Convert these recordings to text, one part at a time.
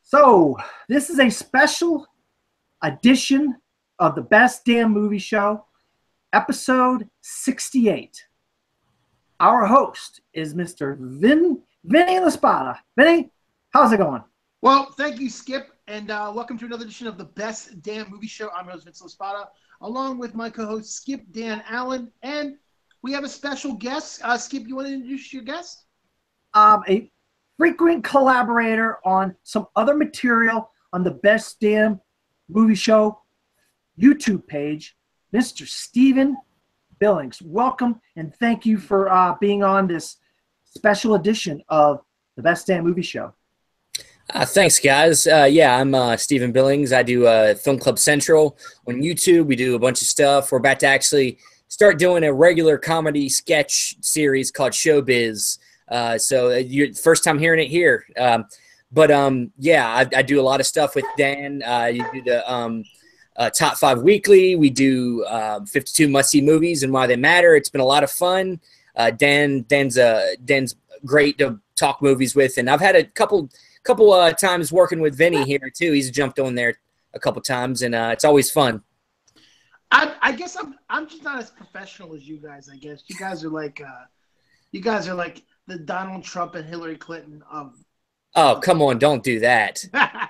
So, this is a special edition of the Best Damn Movie Show, episode 68. Our host is Mr. Vinny Laspada. Vinny, how's it going? Well, thank you, Skip, and welcome to another edition of the Best Damn Movie Show. I'm your host, Vincent Laspada, along with my co-host, Skip Dan Allen, and we have a special guest. Skip, you want to introduce your guest? A frequent collaborator on some other material on the Best Damn Movie Show YouTube page, Mr. Steven Billings. Welcome, and thank you for being on this special edition of the Best Damn Movie Show. Thanks, guys. I'm Steven Billings. I do Film Club Central on YouTube. We do a bunch of stuff. We're about to actually start doing a regular comedy sketch series called Showbiz. So you're first time hearing it here. I do a lot of stuff with Dan. You do the Top 5 Weekly. We do 52 must-see movies and why they matter. It's been a lot of fun. Dan's great to talk movies with, and I've had a couple times working with Vinny here too. He's jumped on there a couple times, and it's always fun. I guess I'm just not as professional as you guys. I guess you guys are like the Donald Trump and Hillary Clinton of. Oh, come on! Don't do that. I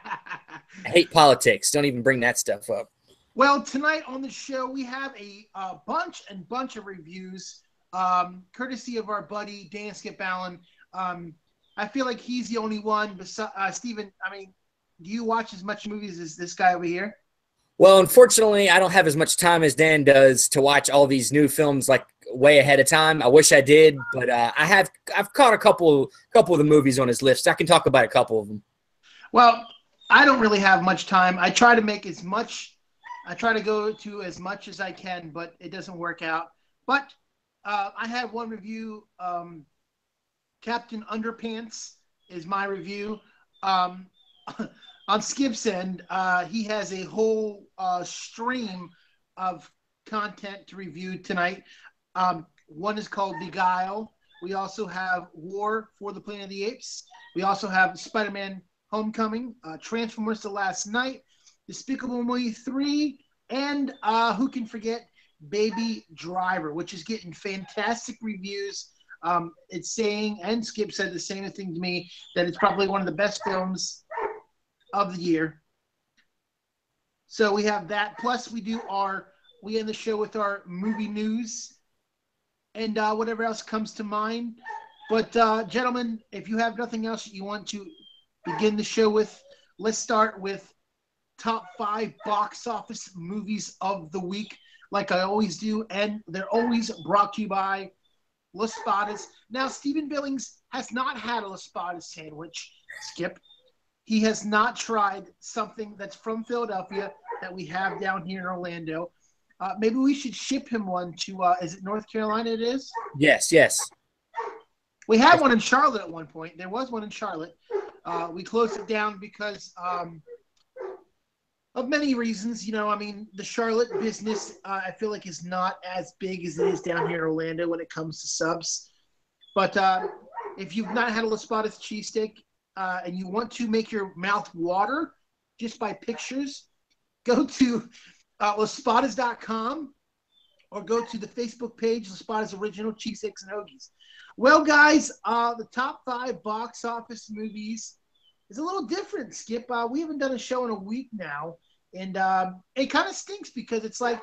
hate politics. Don't even bring that stuff up. Well, tonight on the show we have a bunch of reviews, courtesy of our buddy Dan Skip Allen. I feel like he's the only one. Steven, I mean, do you watch as much movies as this guy over here? Well, unfortunately, I don't have as much time as Dan does to watch all these new films like way ahead of time. I wish I did, but I've caught a couple of the movies on his list. I can talk about a couple of them. Well, I don't really have much time. I try to go to as much as I can, but it doesn't work out. But I have one review. Captain Underpants is my review. On Skip's end, he has a whole stream of content to review tonight. One is called Beguile. We also have War for the Planet of the Apes. We also have Spider-Man Homecoming, Transformers The Last Night, Despicable Me 3, and who can forget Baby Driver, which is getting fantastic reviews. It's saying, and Skip said the same thing to me, that it's probably one of the best films of the year. So we have that. Plus, we end the show with our movie news and whatever else comes to mind. But, gentlemen, if you have nothing else you want to begin the show with, let's start with top 5 box office movies of the week, like I always do. And they're always brought to you by Laspada's. Now, Steven Billings has not had a Laspada sandwich, Skip. He has not tried something that's from Philadelphia that we have down here in Orlando. Maybe we should ship him one to, is it North Carolina it is? Yes. We had one in Charlotte at one point. There was one in Charlotte. We closed it down because of many reasons. You know, I mean, the Charlotte business, I feel like, is not as big as it is down here in Orlando when it comes to subs. But if you've not had a Laspada's cheesesteak, and you want to make your mouth water just by pictures, go to laspadas.com or go to the Facebook page, Laspada's Original Cheesesteaks and Hoagies. Well, guys, the top 5 box office movies is a little different, Skip. We haven't done a show in a week now, and it kind of stinks because it's like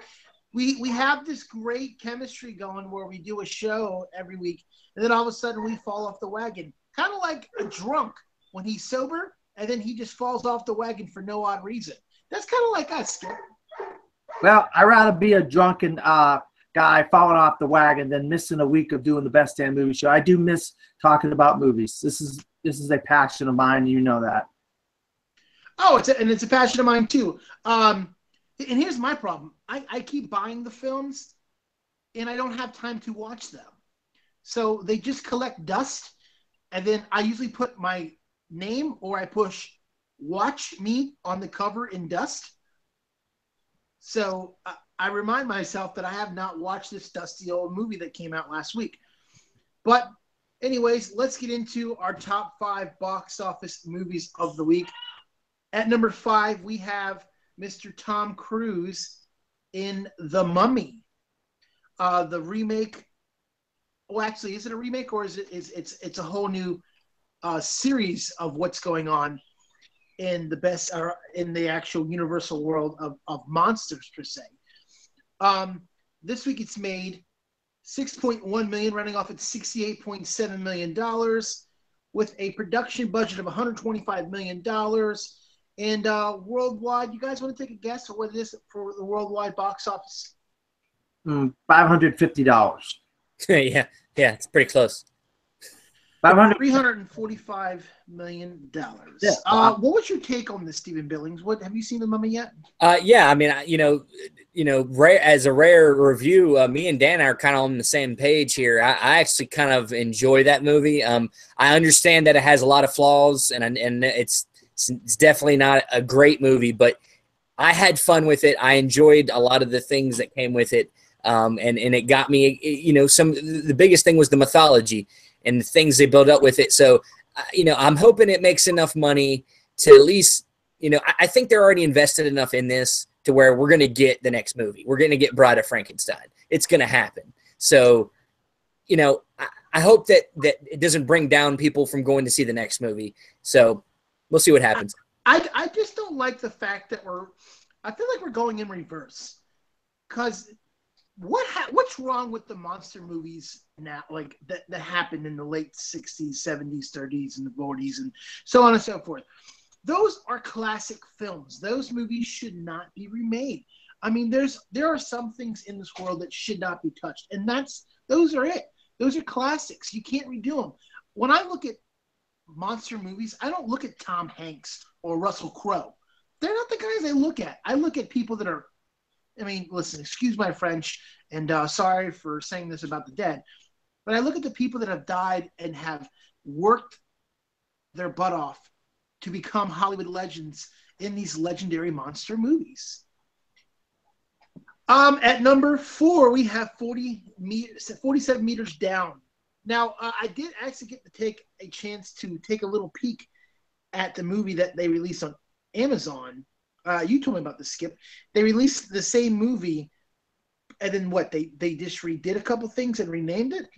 we have this great chemistry going where we do a show every week, and then all of a sudden we fall off the wagon, kind of like a drunk when he's sober, and then he just falls off the wagon for no odd reason. That's kind of like us, Skip. Well, I'd rather be a drunken guy falling off the wagon than missing a week of doing the Best Damn Movie Show. I do miss talking about movies. This is a passion of mine. You know that. Oh, it's a passion of mine too. And here's my problem. I keep buying the films, and I don't have time to watch them. So they just collect dust, and then I usually put my name or I push "Watch Me" on the cover in dust. So I remind myself that I have not watched this dusty old movie that came out last week. But anyways, let's get into our top 5 box office movies of the week. At number 5, we have Mr. Tom Cruise in The Mummy. The remake. Well, actually, is it a remake or is it's a whole new series of what's going on in the actual universal world of monsters per se. This week it's made $6.1 million, running off at $68.7 million, with a production budget of $125 million. And worldwide, you guys want to take a guess of what it is for the worldwide box office? $550. Yeah, it's pretty close. $345 million. Yeah, wow. What was your take on this, Steven Billings? What have you seen The Mummy yet? Yeah, I mean, as a rare review, me and Dan are kind of on the same page here. I actually kind of enjoy that movie. I understand that it has a lot of flaws, and it's definitely not a great movie, but I had fun with it. I enjoyed a lot of the things that came with it, and it got me. The biggest thing was the mythology and the things they build up with it. So, I'm hoping it makes enough money to at least, I think they're already invested enough in this to where we're going to get the next movie. We're going to get Bride of Frankenstein. It's going to happen. So, I hope that it doesn't bring down people from going to see the next movie. So we'll see what happens. I just don't like the fact that I feel like we're going in reverse. Because what's wrong with the monster movies now, like that happened in the late 60s, 70s, 30s, and the 40s, and so on and so forth? Those are classic films. Those movies should not be remade. I mean, there are some things in this world that should not be touched, and those are it. Those are classics. You can't redo them. When I look at monster movies, I don't look at Tom Hanks or Russell Crowe. They're not the guys I look at. I look at people that are, listen, excuse my French, and sorry for saying this about the dead, but I look at the people that have died and have worked their butt off to become Hollywood legends in these legendary monster movies. At number 4, we have 47 Meters Down. Now, I did actually get to take a chance to take a little peek at the movie that they released on Amazon. You told me about this, Skip. They released the same movie, and then what? They just redid a couple things and renamed it?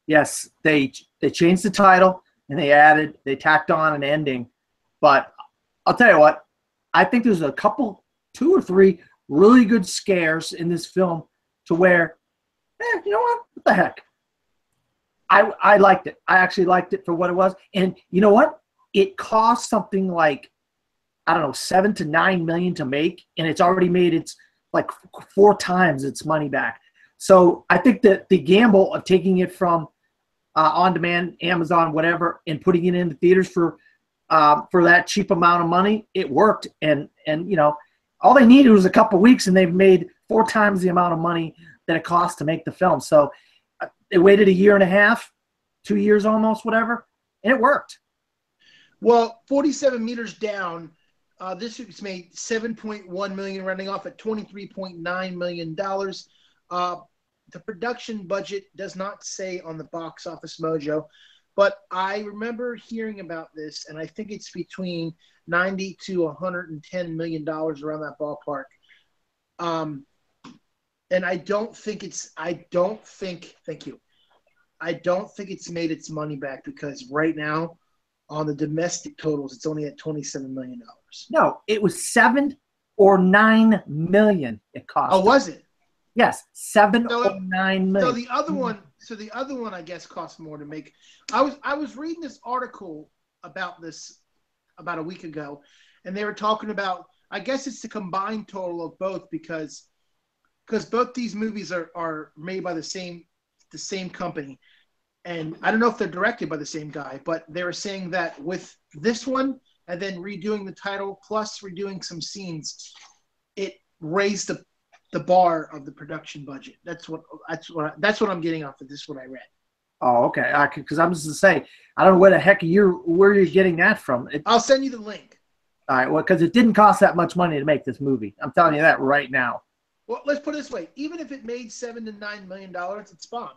Yes, they changed the title and they tacked on an ending. But I'll tell you what, I think there's a couple, 2 or 3 really good scares in this film to where, you know what the heck? I liked it. I actually liked it for what it was. And you know what? It cost something like, I don't know, $7 to $9 million to make, and it's already made its like 4 times its money back. So I think that the gamble of taking it from on demand, Amazon, whatever, and putting it in the theaters for that cheap amount of money, it worked. And all they needed was a couple weeks, and they've made 4 times the amount of money that it cost to make the film. So they waited a year and a half, 2 years almost, whatever, and it worked. Well, 47 Meters Down, this week's made $7.1 million, running off at $23.9 million. The production budget does not say on the Box Office Mojo, but I remember hearing about this, and I think it's between $90 to $110 million, around that ballpark. And I don't think it's made its money back, because right now on the domestic totals, it's only at $27 million. No, it was $7 or $9 million it cost. Oh, was it? Yes, $7 or $9 million. So the other one, I guess, cost more to make. I was reading this article about this about a week ago, and they were talking about, I guess it's the combined total of both, because both these movies are made by the same company. And I don't know if they're directed by the same guy, but they were saying that with this one and then redoing the title plus redoing some scenes, it raised the bar of the production budget. That's what I'm getting off of this, what I read. Oh, okay. Because I was going to say, I don't know where the heck where you're getting that from. I'll send you the link. All right. Well, because it didn't cost that much money to make this movie. I'm telling you that right now. Well, let's put it this way: even if it made $7 to $9 million, it's bombed.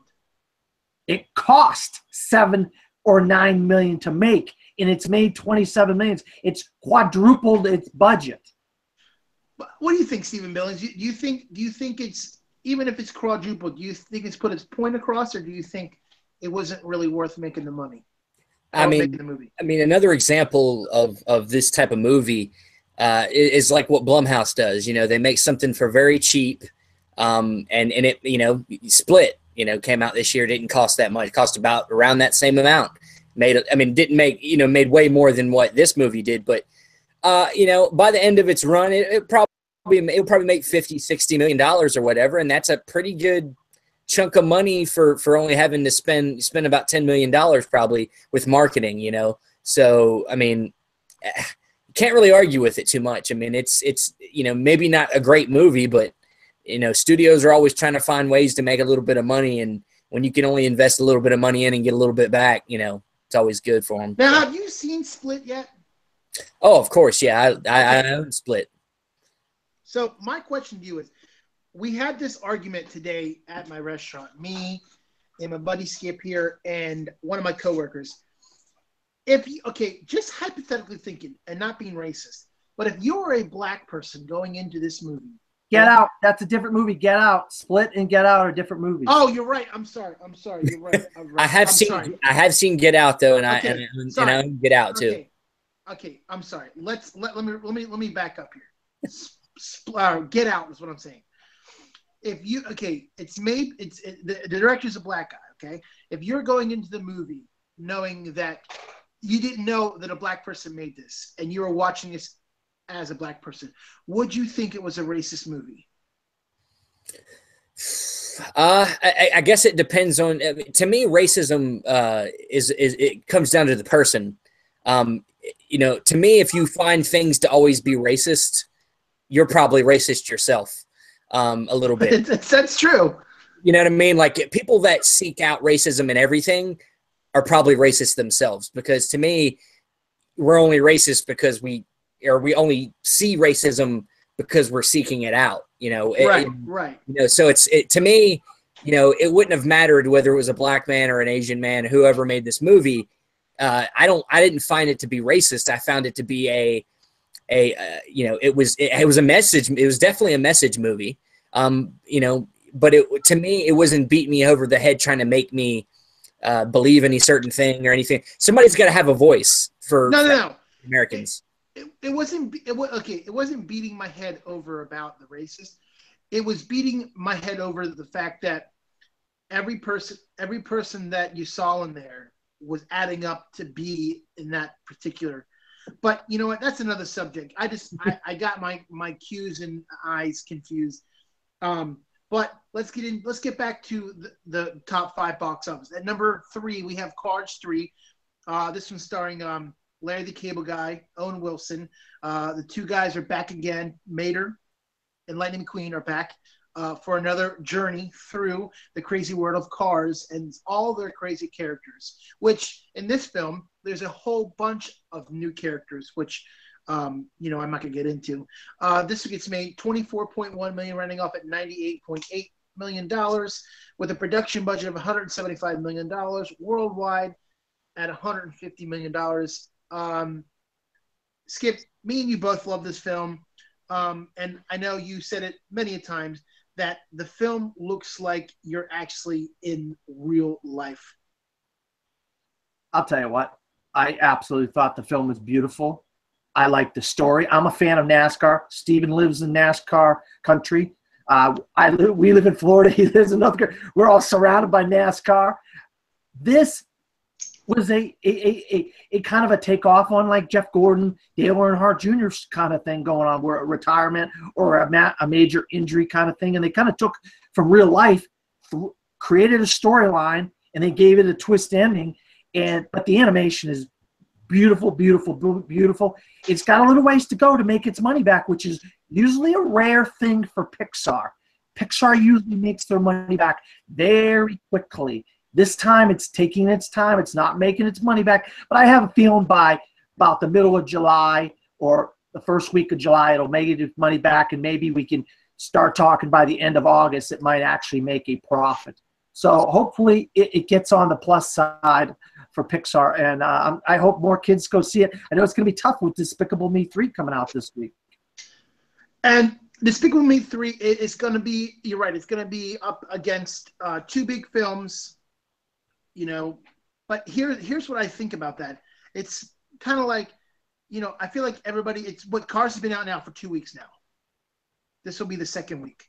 It cost $7 or $9 million to make. and it's made 27 million. It's quadrupled its budget. What do you think, Steven Billings? Do you think it's, even if it's quadrupled, do you think it's put its point across, or do you think it wasn't really worth making the money? Making the movie? Another example of this type of movie is like what Blumhouse does. You know, they make something for very cheap, and it, you know, Split, you know, came out this year, didn't cost that much, cost about around that same amount. Didn't make, you know, made way more than what this movie did, but you know, by the end of its run, it'll probably make $50-60 million or whatever, and that's a pretty good chunk of money for only having to spend about $10 million probably with marketing, you know. So I mean, can't really argue with it too much. I mean, it's you know, maybe not a great movie, but you know, studios are always trying to find ways to make a little bit of money, and when you can only invest a little bit of money in and get a little bit back, you know, it's always good for them. Now, have you seen Split yet? Oh, of course, yeah. I own Split. So my question to you is, we had this argument today at my restaurant, me and my buddy Skip here and one of my coworkers. Just hypothetically thinking and not being racist, but if you were a black person going into this movie. Get Out. That's a different movie. Get Out. Split and Get Out are different movies. Oh, you're right. I'm sorry. You're right. I have seen Get Out though, and I own Get Out too. Okay, I'm sorry. Let me back up here. Get Out is what I'm saying. The director's a black guy. Okay, if you're going into the movie knowing that you didn't know that a black person made this, and you were watching this as a black person, would you think it was a racist movie? I guess it depends on. To me, racism is it comes down to the person. You know, to me, if you find things to always be racist, you're probably racist yourself, a little bit. That's true. You know what I mean? Like, people that seek out racism in everything are probably racist themselves, because to me, we're only racist because we only see racism because we're seeking it out, you know? Right. You know, so to me, you know, it wouldn't have mattered whether it was a black man or an Asian man, whoever made this movie. I didn't find it to be racist. I found it to be you know, it was a message. It was definitely a message movie. You know, but to me, it wasn't beating me over the head trying to make me believe any certain thing or anything. Somebody's got to have a voice for Americans. It wasn't beating my head over about the racist. It was beating my head over the fact that every person that you saw in there was adding up to be in that particular. But you know what? That's another subject. I got my Q's and I's confused. But let's get back to the top 5 box office. At number 3, we have Cars 3. This one's starring Larry the Cable Guy, Owen Wilson. The two guys are back again. Mater and Lightning McQueen are back for another journey through the crazy world of cars and all their crazy characters, which in this film, there's a whole bunch of new characters, which, you know, I'm not going to get into. This gets made $24.1 million, running off at $98.8 million, with a production budget of $175 million, worldwide at $150 million. Skip, me and you both love this film. And I know you said it many times that the film looks like you're actually in real life. I'll tell you what, I absolutely thought the film was beautiful. I like the story. I'm a fan of NASCAR. Steven lives in NASCAR country. We live in Florida. He lives in North Carolina. We're all surrounded by NASCAR. This was a kind of a takeoff on like Jeff Gordon, Dale Earnhardt Jr. kind of thing going on, where a retirement or a major injury kind of thing. And they kind of took from real life, created a storyline, and they gave it a twist ending. But the animation is beautiful, beautiful, beautiful. It's got a little ways to go to make its money back, which is usually a rare thing for Pixar. Pixar usually makes their money back very quickly. This time it's taking its time. It's not making its money back. But I have a feeling by about the middle of July or the first week of July, it'll make its money back, and maybe we can start talking by the end of August. It might actually make a profit. So hopefully it gets on the plus side for Pixar, and I hope more kids go see it. I know it's going to be tough with Despicable Me 3 coming out this week. And Despicable Me 3 is going to be, you're right, it's going to be up against two big films, you know. But here's what I think about that. It's kind of like, you know, I feel like everybody, Cars has been out now for 2 weeks now. This will be the second week.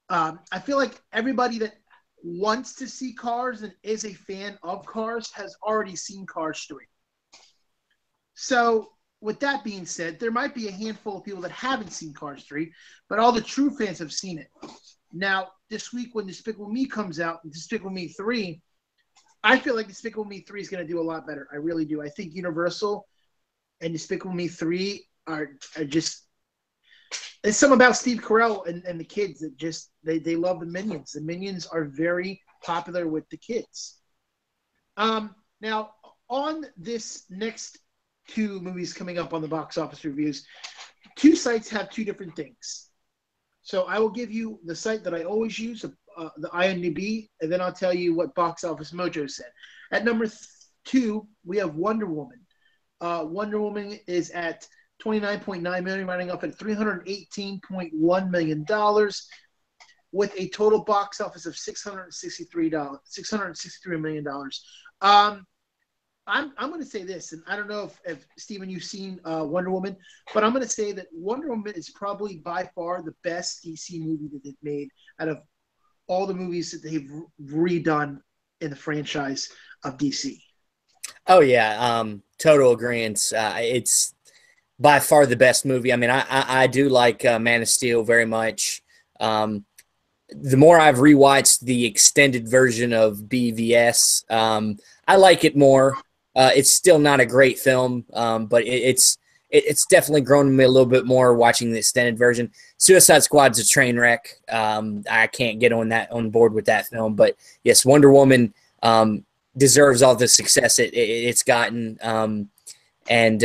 I feel like everybody that wants to see Cars and is a fan of Cars has already seen Cars 3. So with that being said, there might be a handful of people that haven't seen Cars 3, but all the true fans have seen it. Now, this week when Despicable Me comes out, Despicable Me 3, I feel like Despicable Me 3 is going to do a lot better. I really do. I think Universal and Despicable Me 3 are just – it's something about Steve Carell and the kids that just they love the Minions. The Minions are very popular with the kids. Now, on this next two movies coming up on the box office reviews, two sites have two different things. So I will give you the site that I always use, the IMDb, and then I'll tell you what Box Office Mojo said. At number 2, we have Wonder Woman. Wonder Woman is at $29.9 million, running up at $318.1 million, with a total box office of $663 million. I'm going to say this, and I don't know if Steven, you've seen Wonder Woman, but I'm going to say that Wonder Woman is probably by far the best DC movie that they've made out of all the movies that they've redone in the franchise of DC. Oh yeah, total agreement. It's by far the best movie. I mean, I do like Man of Steel very much. The more I've rewatched the extended version of BVS, I like it more. It's still not a great film, but it's definitely grown on me a little bit more watching the extended version. Suicide Squad's a train wreck. I can't get on board with that film, but yes, Wonder Woman deserves all the success it's gotten, and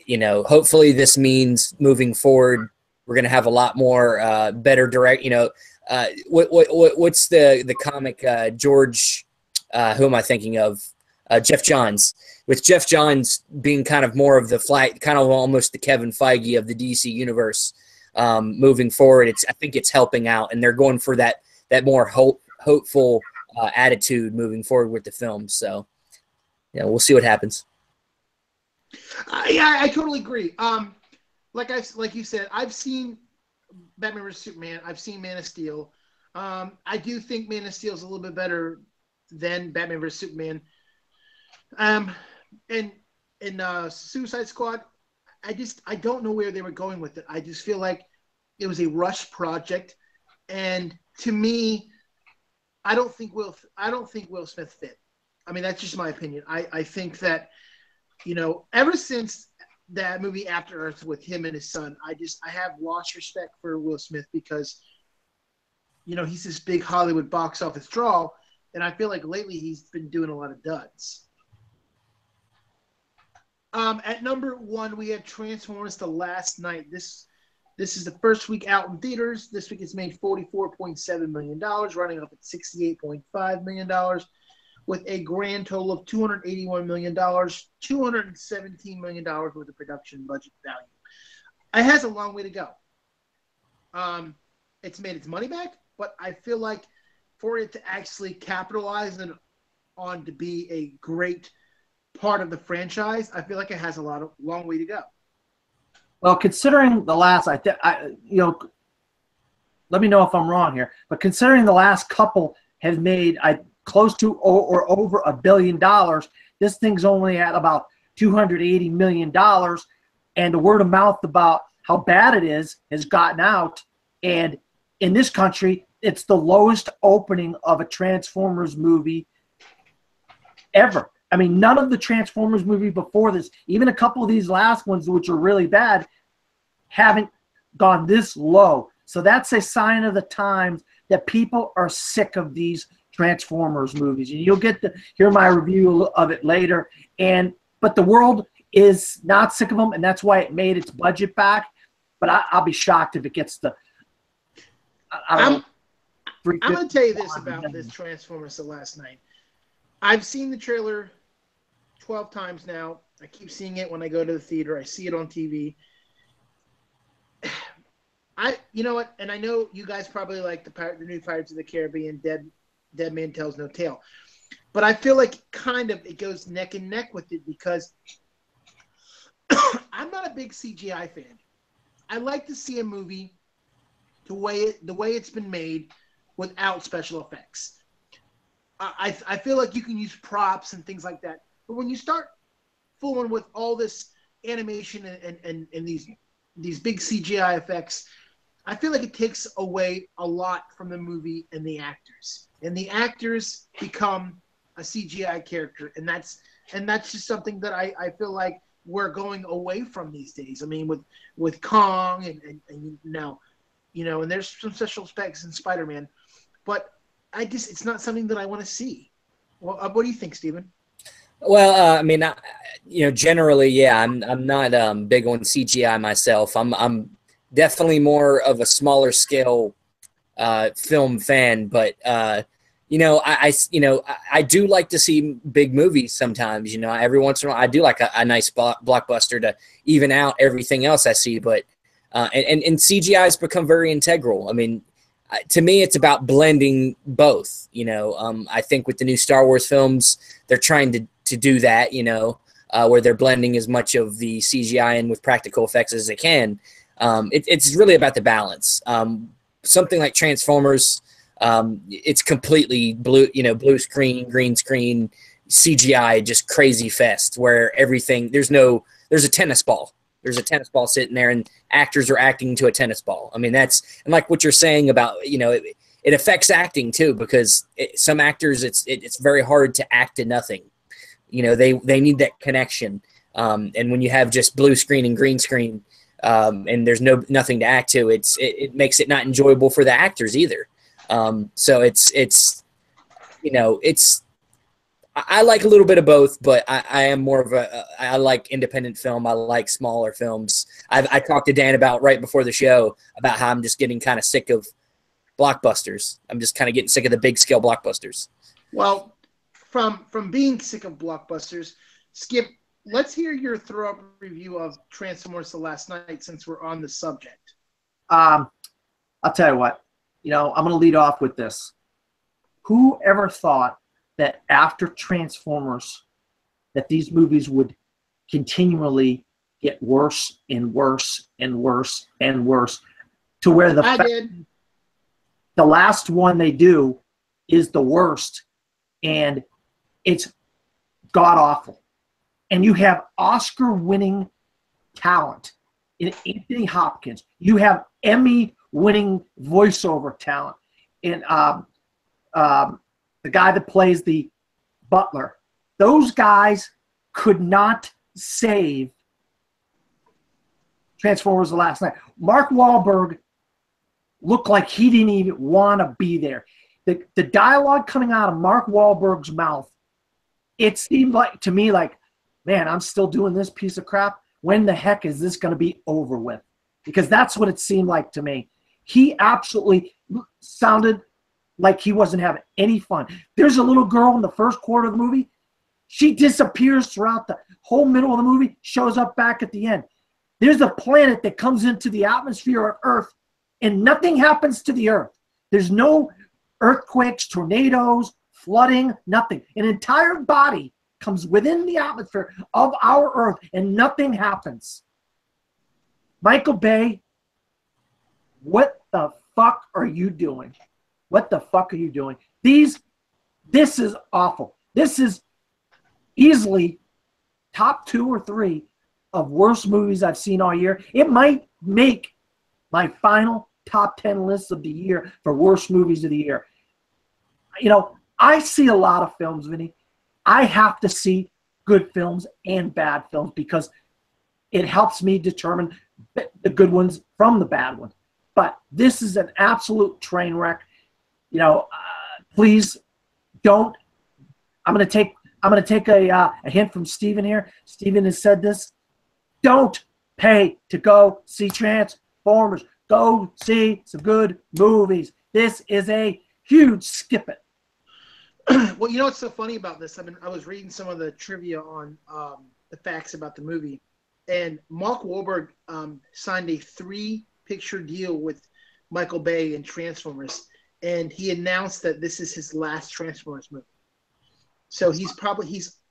you know, hopefully this means moving forward we're going to have a lot more better direct. You know, what's the comic George? Who am I thinking of? Jeff Johns. With Jeff Johns being kind of more of the flight, kind of almost the Kevin Feige of the DC universe, moving forward, I think it's helping out, and they're going for that more hopeful attitude moving forward with the film. So, yeah, we'll see what happens. Yeah, I totally agree. Like you said, I've seen Batman vs Superman. I've seen Man of Steel. I do think Man of Steel is a little bit better than Batman vs Superman. And Suicide Squad, I don't know where they were going with it. I just feel like it was a rushed project, and to me, I don't think Will Smith fit. I mean, that's just my opinion. I think that, you know, ever since that movie After Earth with him and his son, I have lost respect for Will Smith because, you know, he's this big Hollywood box office draw, and I feel like lately he's been doing a lot of duds. At number 1, we have Transformers: The Last Night. This is the first week out in theaters. This week it's made $44.7 million, running up at $68.5 million, with a grand total of $281 million, $217 million worth of production budget value. It has a long way to go. It's made its money back, but I feel like for it to actually capitalize on to be a great part of the franchise, I feel like it has a long way to go. Well, considering the last, you know, let me know if I'm wrong here, but considering the last couple have made close to or over $1 billion, this thing's only at about $280 million, and the word of mouth about how bad it is has gotten out, and in this country, it's the lowest opening of a Transformers movie ever. I mean, none of the Transformers movies before this, even a couple of these last ones, which are really bad, haven't gone this low. So that's a sign of the times that people are sick of these Transformers movies. And you'll get to hear my review of it later. But the world is not sick of them, and that's why it made its budget back. But I'll be shocked if it gets the – I'm going to tell you this about this Transformers: The Last Night. I've seen the trailer 12 times now. I keep seeing it when I go to the theater. I see it on TV. You know what? And I know you guys probably like the new Pirates of the Caribbean, Dead Man Tells No Tale. But I feel like it goes neck and neck with it because I'm not a big CGI fan. I like to see a movie the way it's been made without special effects. I feel like you can use props and things like that. But when you start fooling with all this animation and these big CGI effects, I feel like it takes away a lot from the movie and the actors. And the actors become a CGI character, and that's just something that I feel like we're going away from these days. I mean, with Kong and now, and there's some special effects in Spider-Man, but it's not something that I want to see. Well, what do you think, Steven? Well, I mean, generally, yeah, I'm not big on CGI myself. I'm definitely more of a smaller scale film fan, but I do like to see big movies sometimes. Every once in a while, I do like a nice blockbuster to even out everything else I see. But and CGI has become very integral. I mean, to me, it's about blending both. I think with the new Star Wars films, they're trying to do that. Where they're blending as much of the CGI in with practical effects as they can. It's really about the balance. Something like Transformers, it's completely blue screen, green screen, CGI, just crazy fest where everything, there's a tennis ball. There's a tennis ball sitting there and actors are acting to a tennis ball. I mean, and like what you're saying about, it affects acting too, because some actors, it's very hard to act to nothing. They need that connection. And when you have just blue screen and green screen, and there's nothing to act to, it makes it not enjoyable for the actors either. So I like a little bit of both, but I am more of I like independent film. I like smaller films. I talked to Dan about right before the show about how I'm just getting kind of sick of blockbusters. I'm just kind of getting sick of the big scale blockbusters. Well, from being sick of blockbusters, Skip, let's hear your throw-up review of Transformers: The Last Night since we're on the subject. I'll tell you what. I'm going to lead off with this. Who ever thought that after Transformers, that these movies would continually get worse and worse and worse and worse, to where the last one they do is the worst, and it's god-awful. And you have Oscar-winning talent in Anthony Hopkins. You have Emmy-winning voiceover talent in the guy that plays the butler. Those guys could not save Transformers: The Last Night. Mark Wahlberg looked like he didn't even want to be there. The dialogue coming out of Mark Wahlberg's mouth, it seemed like to me like, man, I'm still doing this piece of crap. When the heck is this going to be over with? Because that's what it seemed like to me. He absolutely sounded like he wasn't having any fun. There's a little girl in the first quarter of the movie. She disappears throughout the whole middle of the movie, shows up back at the end. There's a planet that comes into the atmosphere of Earth, and nothing happens to the Earth. There's no earthquakes, tornadoes, flooding, nothing. An entire body comes within the atmosphere of our Earth, and nothing happens. Michael Bay, what the fuck are you doing? What the fuck are you doing? This is awful. This is easily top 2 or 3 of worst movies I've seen all year. It might make my final top 10 lists of the year for worst movies of the year. I see a lot of films, Vinny. I have to see good films and bad films because it helps me determine the good ones from the bad ones. But this is an absolute train wreck. Please don't. I'm going to take a hint from Steven here. Steven has said this. Don't pay to go see Transformers. Go see some good movies. This is a huge skip it. Well, you know what's so funny about this? I was reading some of the trivia on the facts about the movie, and Mark Wahlberg signed a 3-picture deal with Michael Bay in Transformers, and he announced that this is his last Transformers movie. So he's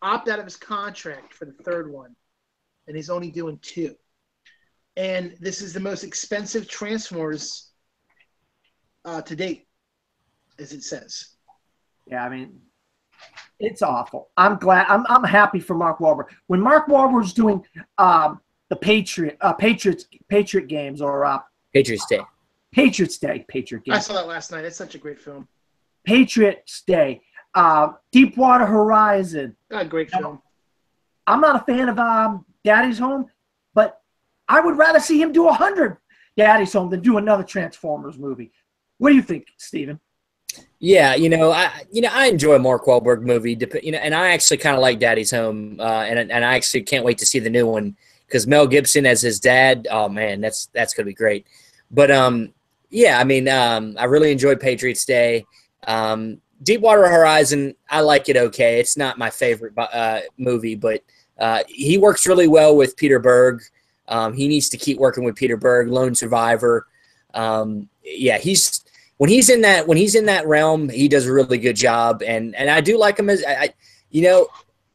opted out of his contract for the third one, and he's only doing 2. And this is the most expensive Transformers to date, as it says. Yeah, I mean, it's awful. I'm glad. I'm happy for Mark Wahlberg. When Mark Wahlberg's doing the Patriot games or Patriots Day. Patriots Day, Patriot games. I saw that last night. It's such a great film. Patriots Day, Deepwater Horizon. Great film. I'm not a fan of Daddy's Home, but I would rather see him do 100 Daddy's Home than do another Transformers movie. What do you think, Steven? Yeah, I enjoy a Mark Wahlberg movie, and I actually kind of like Daddy's Home, and I actually can't wait to see the new one because Mel Gibson as his dad. Oh man, that's gonna be great. But yeah, I mean, I really enjoyed Patriots Day. Deepwater Horizon, I like it okay. It's not my favorite movie, but he works really well with Peter Berg. He needs to keep working with Peter Berg, Lone Survivor. Yeah, when he's in that realm, he does a really good job, and I do like him as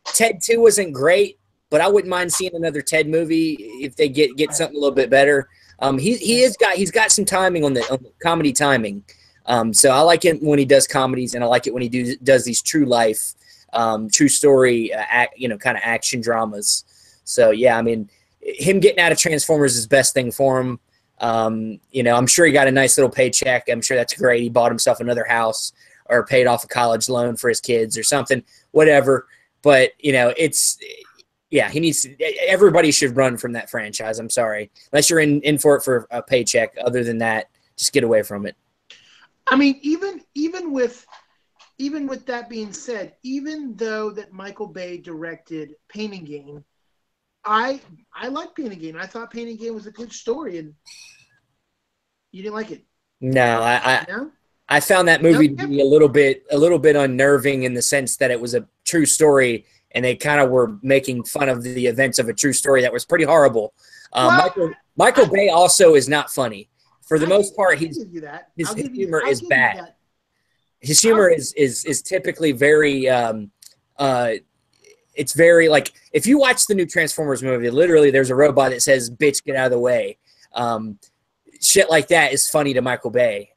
Ted 2 wasn't great, but I wouldn't mind seeing another Ted movie if they get something a little bit better. He's got some timing on the comedy timing, so I like it when he does comedies, and I like it when he does these true life, true story, kind of action dramas. So yeah, I mean, him getting out of Transformers is the best thing for him. I'm sure he got a nice little paycheck. I'm sure that's great. He bought himself another house or paid off a college loan for his kids or something, whatever. But, everybody should run from that franchise. I'm sorry. Unless you're in for it for a paycheck. Other than that, just get away from it. I mean, even with that being said, even though that Michael Bay directed Pain and Gain, I like Pain and Gain. I thought Pain and Gain was a good story, and you didn't like it. No, I found that movie to be a little bit unnerving in the sense that it was a true story, and they kind of were making fun of the events of a true story that was pretty horrible. Michael Bay also is not funny. For the most part, his humor is bad. His humor is typically very it's very like if you watch the new Transformers movie, literally there's a robot that says "bitch, get out of the way." Shit like that is funny to Michael Bay.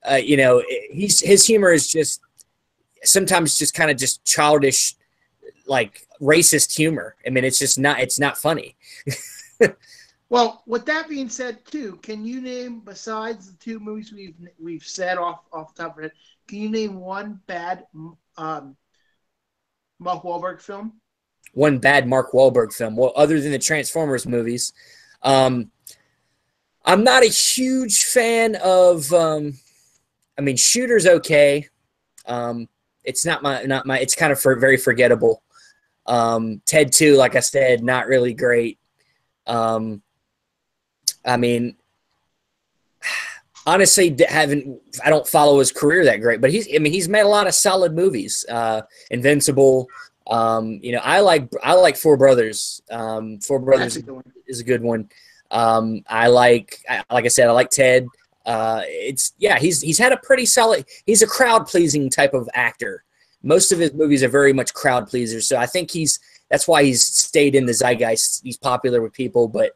His humor is just sometimes just kind of just childish, like racist humor. I mean, it's not funny. Well, with that being said, too, can you name, besides the 2 movies we've said off the top of our head, can you name one bad Mark Wahlberg film? One bad Mark Wahlberg film. Well, other than the Transformers movies, I'm not a huge fan of. Shooter's okay. It's not my. It's kind of very forgettable. Ted 2, like I said, not really great. Honestly, I don't follow his career that great, but he's made a lot of solid movies. Invincible. I like Four Brothers. Four Brothers is a good one. Like I said, I like Ted. He's had a pretty solid. He's a crowd pleasing type of actor. Most of his movies are very much crowd pleasers. So I think that's why he's stayed in the zeitgeist. He's popular with people, but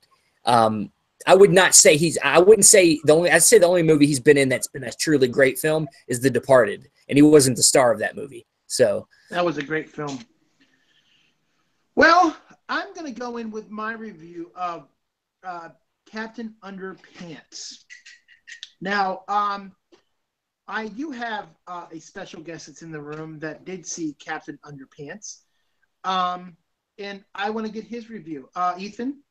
I wouldn't say I'd say the only movie he's been in that's been a truly great film is The Departed, and he wasn't the star of that movie. So that was a great film. Well, I'm going to go in with my review of Captain Underpants. Now, I do have a special guest that's in the room that did see Captain Underpants, and I want to get his review. Ethan,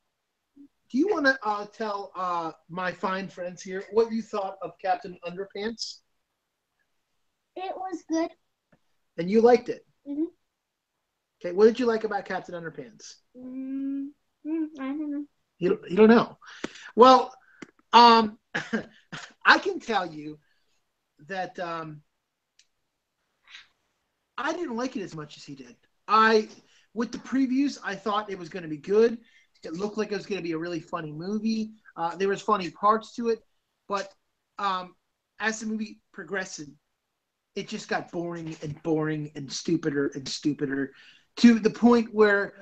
do you want to tell my fine friends here what you thought of Captain Underpants? It was good. And you liked it? Mm-hmm. Okay, what did you like about Captain Underpants? I don't know. You don't know. Well, I can tell you that I didn't like it as much as he did. With the previews, I thought it was going to be good. It looked like it was going to be a really funny movie. There was funny parts to it, but as the movie progressed, it just got boring and stupider to the point where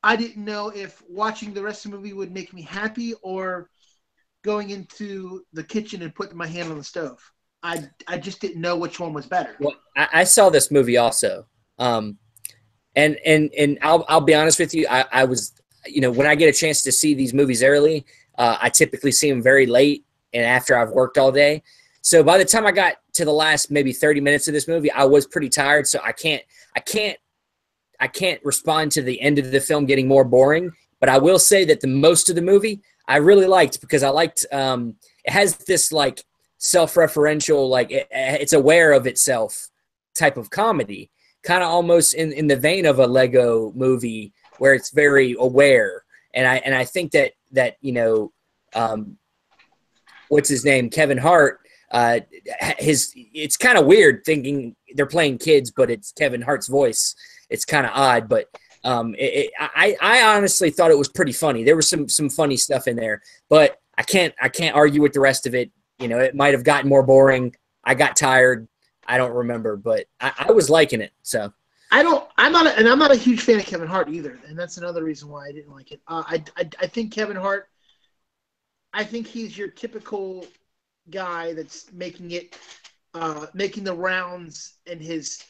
I didn't know if watching the rest of the movie would make me happy or going into the kitchen and putting my hand on the stove. I just didn't know which one was better. Well, I saw this movie also. And I'll be honest with you. I was, when I get a chance to see these movies early, I typically see them very late and after I've worked all day. So by the time I got to the last maybe 30 minutes of this movie, I was pretty tired. So I can't respond to the end of the film getting more boring. But I will say that the most of the movie I really liked because I liked it has this like self-referential, like it's aware of itself type of comedy, kind of almost in the vein of a Lego movie where it's very aware. And I think that what's his name, Kevin Hart, it's kind of weird thinking they're playing kids, but it's Kevin Hart's voice. It's kind of odd, but I honestly thought it was pretty funny. There was some funny stuff in there, but I can't argue with the rest of it. It might have gotten more boring. I got tired. I don't remember, but I was liking it. So I'm not a huge fan of Kevin Hart either, and that's another reason why I didn't like it. I think Kevin Hart. I think he's your typical guy that's making the rounds in his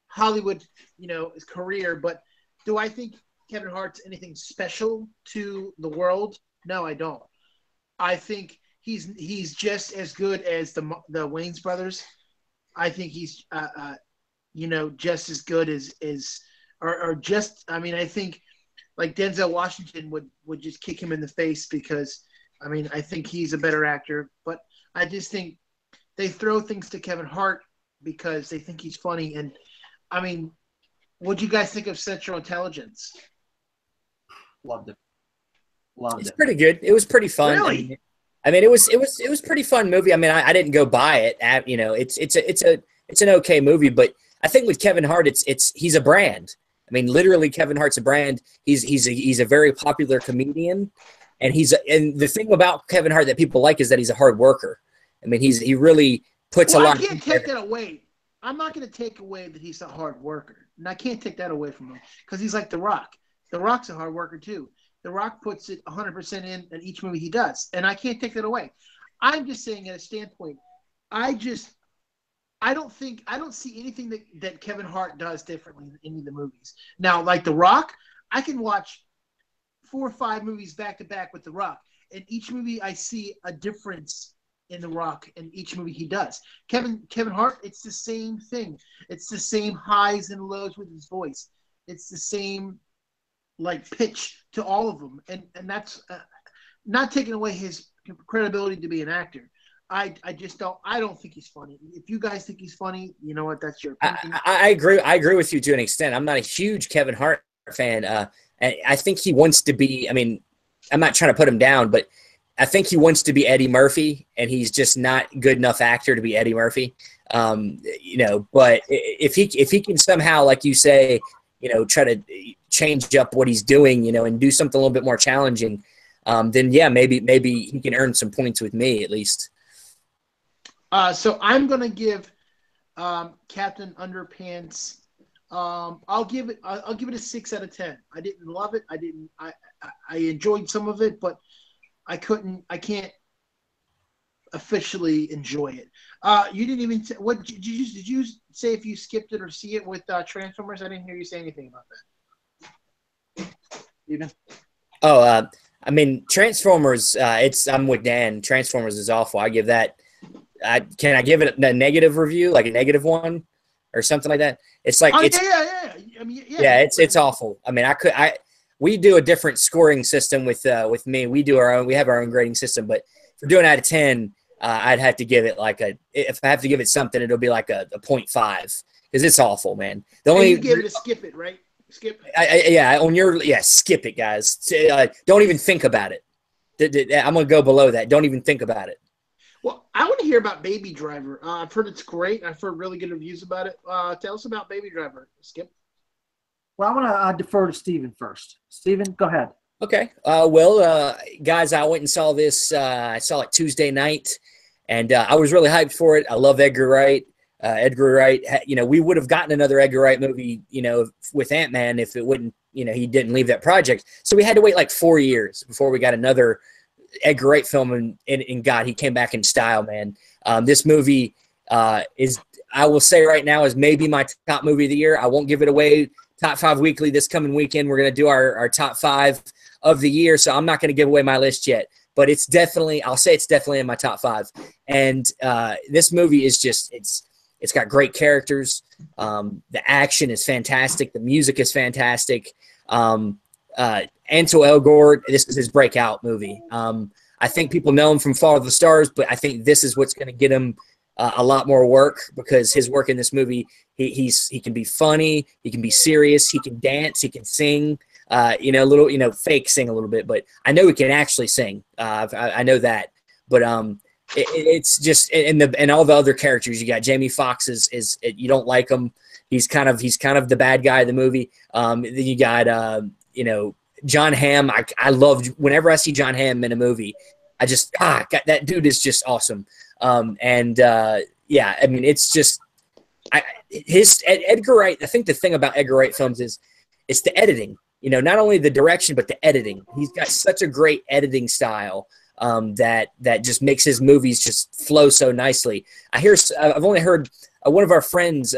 Hollywood, his career. But do I think Kevin Hart's anything special to the world? No, I don't. I think he's just as good as the Wayans brothers. I think he's just as good as or just. I mean, I think like Denzel Washington would just kick him in the face because I think he's a better actor. But I just think they throw things to Kevin Hart because they think he's funny. And what do you guys think of Central Intelligence? Loved it. It's pretty good. It was pretty fun. Really? It was pretty fun movie. I didn't go buy it. It's an okay movie, but I think with Kevin Hart, he's a brand. Literally, Kevin Hart's a brand. He's a very popular comedian, and the thing about Kevin Hart that people like is that he's a hard worker. He really puts a lot. I can't take that away. I'm not going to take away that he's a hard worker, and I can't take that away from him because he's like The Rock. The Rock's a hard worker too. The Rock puts it 100% in each movie he does, and I can't take that away. I'm just saying at a standpoint, I don't see anything that Kevin Hart does differently in any of the movies. Now, like The Rock, I can watch 4 or 5 movies back to back with The Rock, and each movie I see a difference in The Rock in each movie he does. Kevin Hart, it's the same thing. It's the same highs and lows with his voice. It's the same like pitch to all of them, and that's not taking away his credibility to be an actor. I don't think he's funny. If you guys think he's funny, you know what? That's your opinion. I agree with you to an extent. I'm not a huge Kevin Hart fan. And I think he wants to be. I'm not trying to put him down, but I think he wants to be Eddie Murphy, and he's just not good enough actor to be Eddie Murphy. But if he can somehow, like you say, try to change up what he's doing, and do something a little bit more challenging, then yeah, maybe he can earn some points with me at least. So I'm gonna give Captain Underpants. I'll give it a 6 out of 10. I didn't love it. I enjoyed some of it, but I can't officially enjoy it. You didn't even what did you say if you skipped it or see it with Transformers? I didn't hear you say anything about that. Steven? Oh, Transformers. I'm with Dan. Transformers is awful. I give that. Can I give it a negative review, like a -1 or something like that? It's like it's awful. We do a different scoring system with me. We have our own grading system, but for doing out of 10, I'd have to give it if I have to give it something, it'll be like a 0.5 because it's awful, man. You give it a skip it, right? Skip it. Skip it, guys. Don't even think about it. I'm gonna go below that. Don't even think about it. Well, I want to hear about Baby Driver. I've heard it's great. I've heard really good reviews about it. Tell us about Baby Driver, Skip. Well, I want to defer to Steven first. Steven, go ahead. Okay. Well, guys, I went and saw this. I saw it Tuesday night, and I was really hyped for it. I love Edgar Wright. Edgar Wright, we would have gotten another Edgar Wright movie, with Ant-Man if it wouldn't, he didn't leave that project. So we had to wait like 4 years before we got another Edgar Wright film, and God, he came back in style, man. This movie is, I will say right now, is maybe my top movie of the year. I won't give it away. Top 5 weekly this coming weekend. We're going to do our top 5 of the year, so I'm not going to give away my list yet. But it's definitely, I'll say it's definitely in my top 5. And this movie is just, it's got great characters. The action is fantastic. The music is fantastic. Ansel Elgort, this is his breakout movie. I think people know him from Fall of the Stars, but I think this is what's going to get him a lot more work, because his work in this movie, he can be funny, he can be serious, he can dance, he can sing, fake sing a little bit, but I know he can actually sing. I know that, but it's just, and all the other characters you got. Jamie Foxx is you don't like him. He's kind of the bad guy of the movie. Then you got John Hamm. I love whenever I see John Hamm in a movie. I just that dude is just awesome. Yeah, I mean, it's just Edgar Wright. I think the thing about Edgar Wright films is it's the editing. Not only the direction but the editing. He's got such a great editing style that just makes his movies just flow so nicely. I've only heard one of our friends,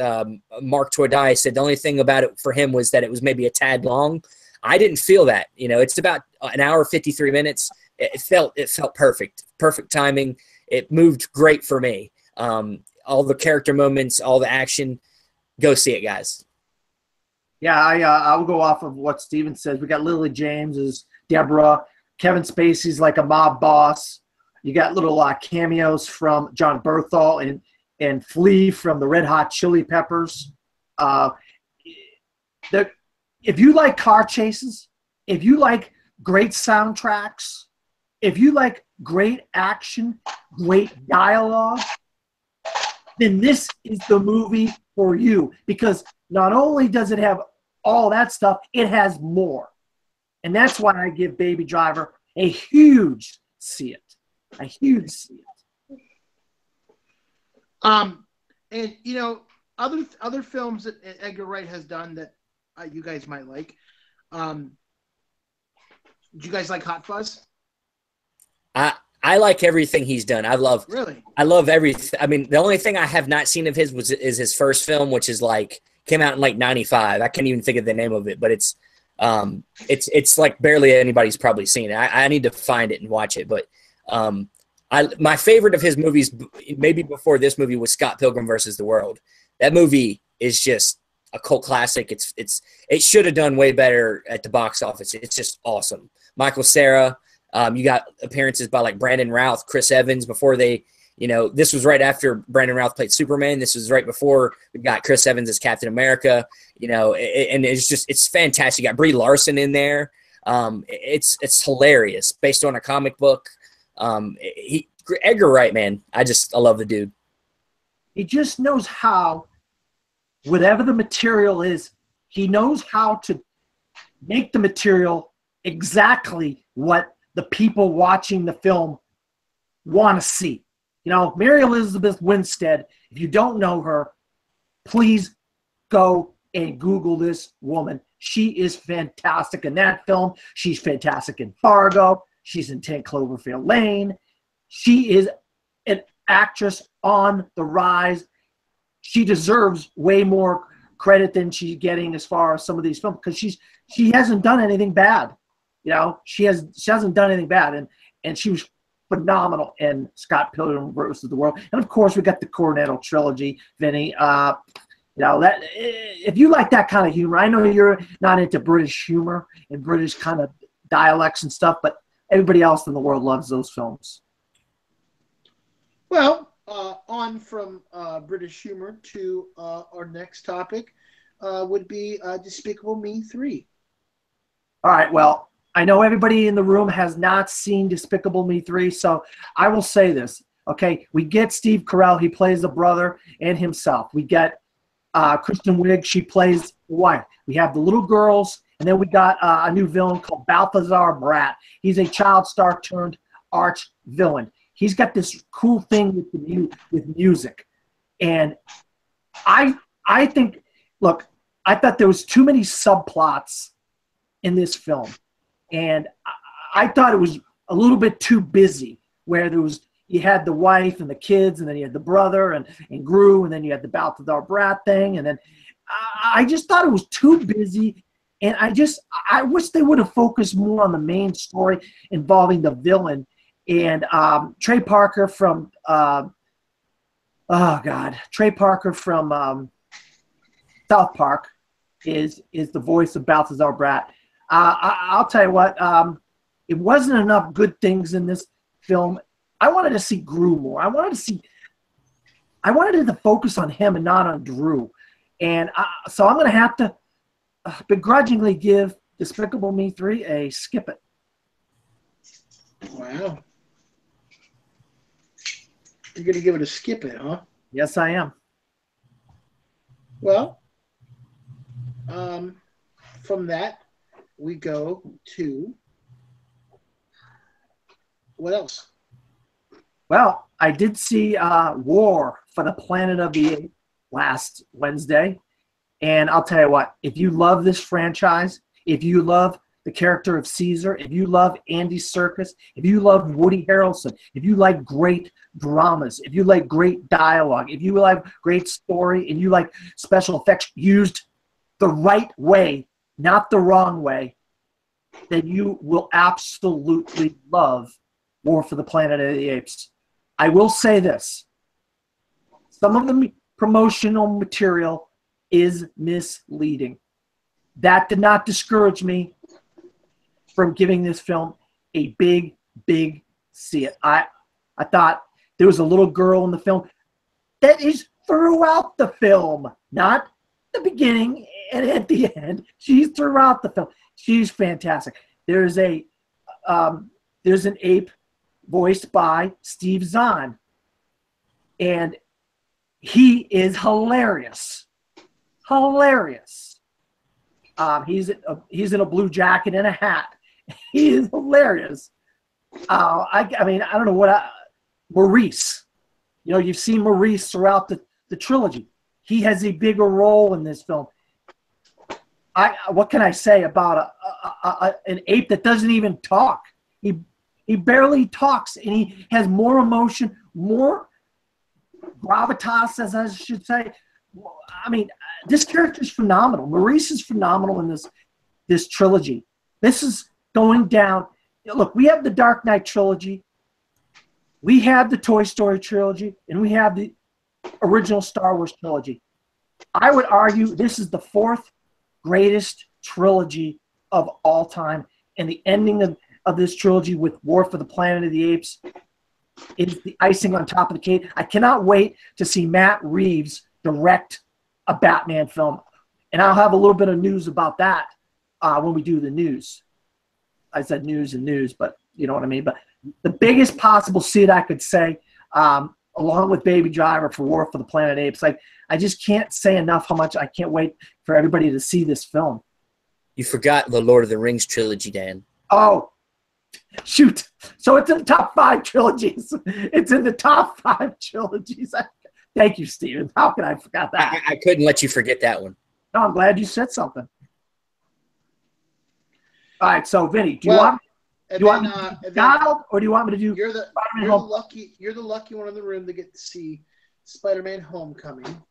Mark Tordai, said the only thing about it for him was that it was maybe a tad long. I didn't feel that. It's about an hour 53 minutes. It felt perfect timing. It moved great for me. All the character moments, all the action. Go see it, guys. Yeah, I will go off of what Steven says. We got Lily James as Deborah. Kevin Spacey's like a mob boss. You got little cameos from John Berthal and Flea from the Red Hot Chili Peppers. If you like car chases, if you like great soundtracks, if you like great action, great dialogue, then this is the movie for you, because not only does it have all that stuff, it has more. And that's why I give Baby Driver a huge see it. A huge see it. And other films that Edgar Wright has done that you guys might like. Do you guys like Hot Fuzz? I like everything he's done. I love everything. I mean, the only thing I have not seen of his is his first film, which is came out in 95. I can't even think of the name of it, but it's like barely anybody's probably seen it. I need to find it and watch it. But my favorite of his movies, maybe before this movie, was Scott Pilgrim versus the World. That movie is just a cult classic. It should have done way better at the box office. It's just awesome. Michael Cera. You got appearances by Brandon Routh, Chris Evans before they, this was right after Brandon Routh played Superman. This was right before we got Chris Evans as Captain America, and it's fantastic. You got Brie Larson in there. It's hilarious based on a comic book. Edgar Wright, man, I love the dude. He just knows how, whatever the material is, he knows how to make the material exactly what the people watching the film want to see. Mary Elizabeth Winstead, if you don't know her, please go and Google this woman. She is fantastic in that film. She's fantastic in Fargo. She's in 10 Cloverfield Lane. She is an actress on the rise. She deserves way more credit than she's getting as far as some of these films, because she hasn't done anything bad. She hasn't done anything bad, and she was phenomenal in Scott Pilgrim versus the World. And of course, we got the Cornetto trilogy, Vinny. That if you like that kind of humor, I know you're not into British humor and British kind of dialects and stuff, but everybody else in the world loves those films. Well, on from British humor to our next topic would be Despicable Me 3. All right, well, I know everybody in the room has not seen Despicable Me 3, so I will say this. Okay, we get Steve Carell. He plays the brother and himself. We get Kristen Wiig. She plays the wife. We have the little girls, and then we got a new villain called Balthazar Brat. He's a child star turned arch villain. He's got this cool thing with music, and I think, look, I thought there was too many subplots in this film, and I thought it was a little bit too busy. Where you had the wife and the kids, and then you had the brother and Gru, and then you had the Balthazar Brat thing, and then I just thought it was too busy, and I wish they would have focused more on the main story involving the villain. And Trey Parker from Trey Parker from South Park is the voice of Balthazar Brat. I'll tell you what, it wasn't enough good things in this film. I wanted to see Gru more. I wanted it to focus on him and not on Drew. And so I'm going to have to begrudgingly give Despicable Me 3 a skip it. Wow. You're going to give it a skip it, huh? Yes, I am. Well, from that, we go to what else? Well, I did see War for the Planet of the Apes last Wednesday. And I'll tell you what, if you love this franchise, if you love the character of Caesar, if you love Andy Serkis, if you love Woody Harrelson, if you like great dramas, if you like great dialogue, if you like great story, and you like special effects used the right way, not the wrong way, then you will absolutely love War for the Planet of the Apes. I will say this. Some of the promotional material is misleading. That did not discourage me from giving this film a big see it. I thought there was a little girl in the film that is throughout the film, not the beginning and at the end. She's throughout the film. She's fantastic. There's an ape voiced by Steve Zahn, and he is hilarious. He's in a blue jacket and a hat. He is hilarious. I mean, I don't know what Maurice. You know, you've seen Maurice throughout the trilogy. He has a bigger role in this film. What can I say about an ape that doesn't even talk? He barely talks, and he has more emotion, more gravitas, as I should say. I mean, this character is phenomenal. Maurice is phenomenal in this trilogy. This is going down. Look, we have the Dark Knight trilogy, we have the Toy Story trilogy, and we have the original Star Wars trilogy. I would argue this is the fourth greatest trilogy of all time, and the ending of this trilogy with War for the Planet of the Apes is the icing on top of the cake. I cannot wait to see Matt Reeves direct a Batman film, and I'll have a little bit of news about that when we do the news. I said news, but you know what I mean. But the biggest possible seed I could say, along with Baby Driver for War for the Planet of the Apes, I just can't say enough how much I can't wait for everybody to see this film. You forgot the Lord of the Rings trilogy, Dan. Oh, shoot. So it's in the top 5 trilogies. It's in the top 5 trilogies. Thank you, Steven. How could I forget that? I couldn't let you forget that one. No, I'm glad you said something. All right, so Vinny, do you want me to do Donald, or do you want me to do you're the lucky one in the room to get to see Spider-Man Homecoming.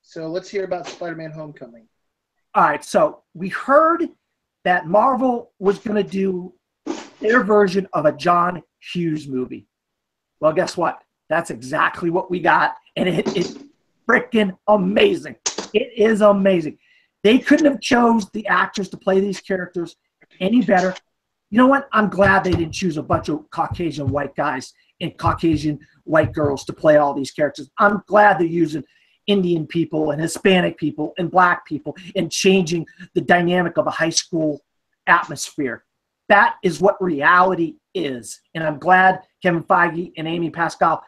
So let's hear about Spider-Man Homecoming. All right, so we heard that Marvel was going to do their version of a John Hughes movie. Well, guess what? That's exactly what we got, and it is freaking amazing. It is amazing. They couldn't have chose the actors to play these characters any better. You know what? I'm glad they didn't choose a bunch of Caucasian white guys and Caucasian white girls to play all these characters. I'm glad they're using Indian people and Hispanic people and black people and changing the dynamic of a high school atmosphere. That is what reality is. And I'm glad Kevin Feige and Amy Pascal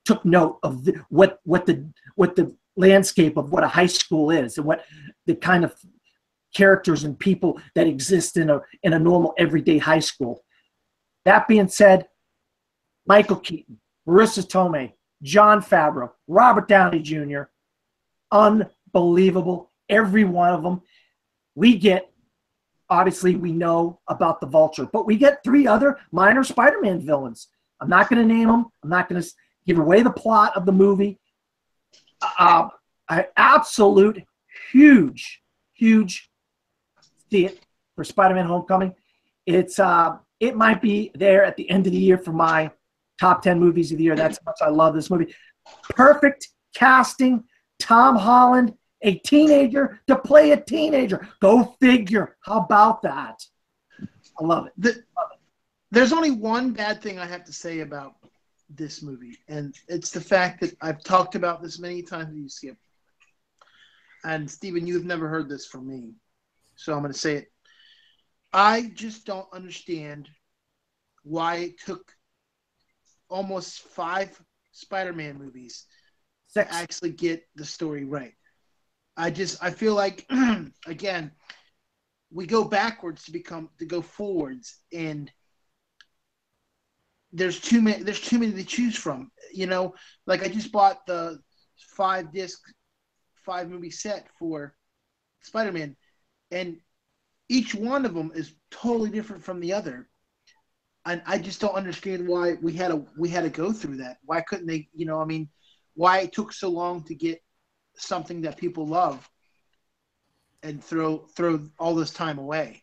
took note of what the landscape of what a high school is and what the kind of characters and people that exist in a normal everyday high school. That being said, Michael Keaton, Marissa Tomei, Jon Favreau, Robert Downey Jr., unbelievable, every one of them. We get, obviously we know about the Vulture, but we get 3 other minor Spider-Man villains. I'm not going to name them. I'm not going to give away the plot of the movie. Absolute huge see it for Spider-Man Homecoming. It might be there at the end of the year for my top 10 movies of the year. That's how much I love this movie. Perfect casting. Tom Holland, a teenager to play a teenager. Go figure. How about that? I love it. There's only one bad thing I have to say about this movie, and it's the fact that I've talked about this many times with you, Skip. And Steven, you've never heard this from me, so I'm going to say it. I just don't understand why it took almost 5 Spider-Man movies to actually get the story right. I feel like, again, we go backwards to go forwards, and there's too many to choose from. You know, like I just bought the 5-disc, 5-movie set for Spider-Man, and each one of them is totally different from the other. And I just don't understand why we had to go through that. Why couldn't they, why it took so long to get something that people love and throw all this time away.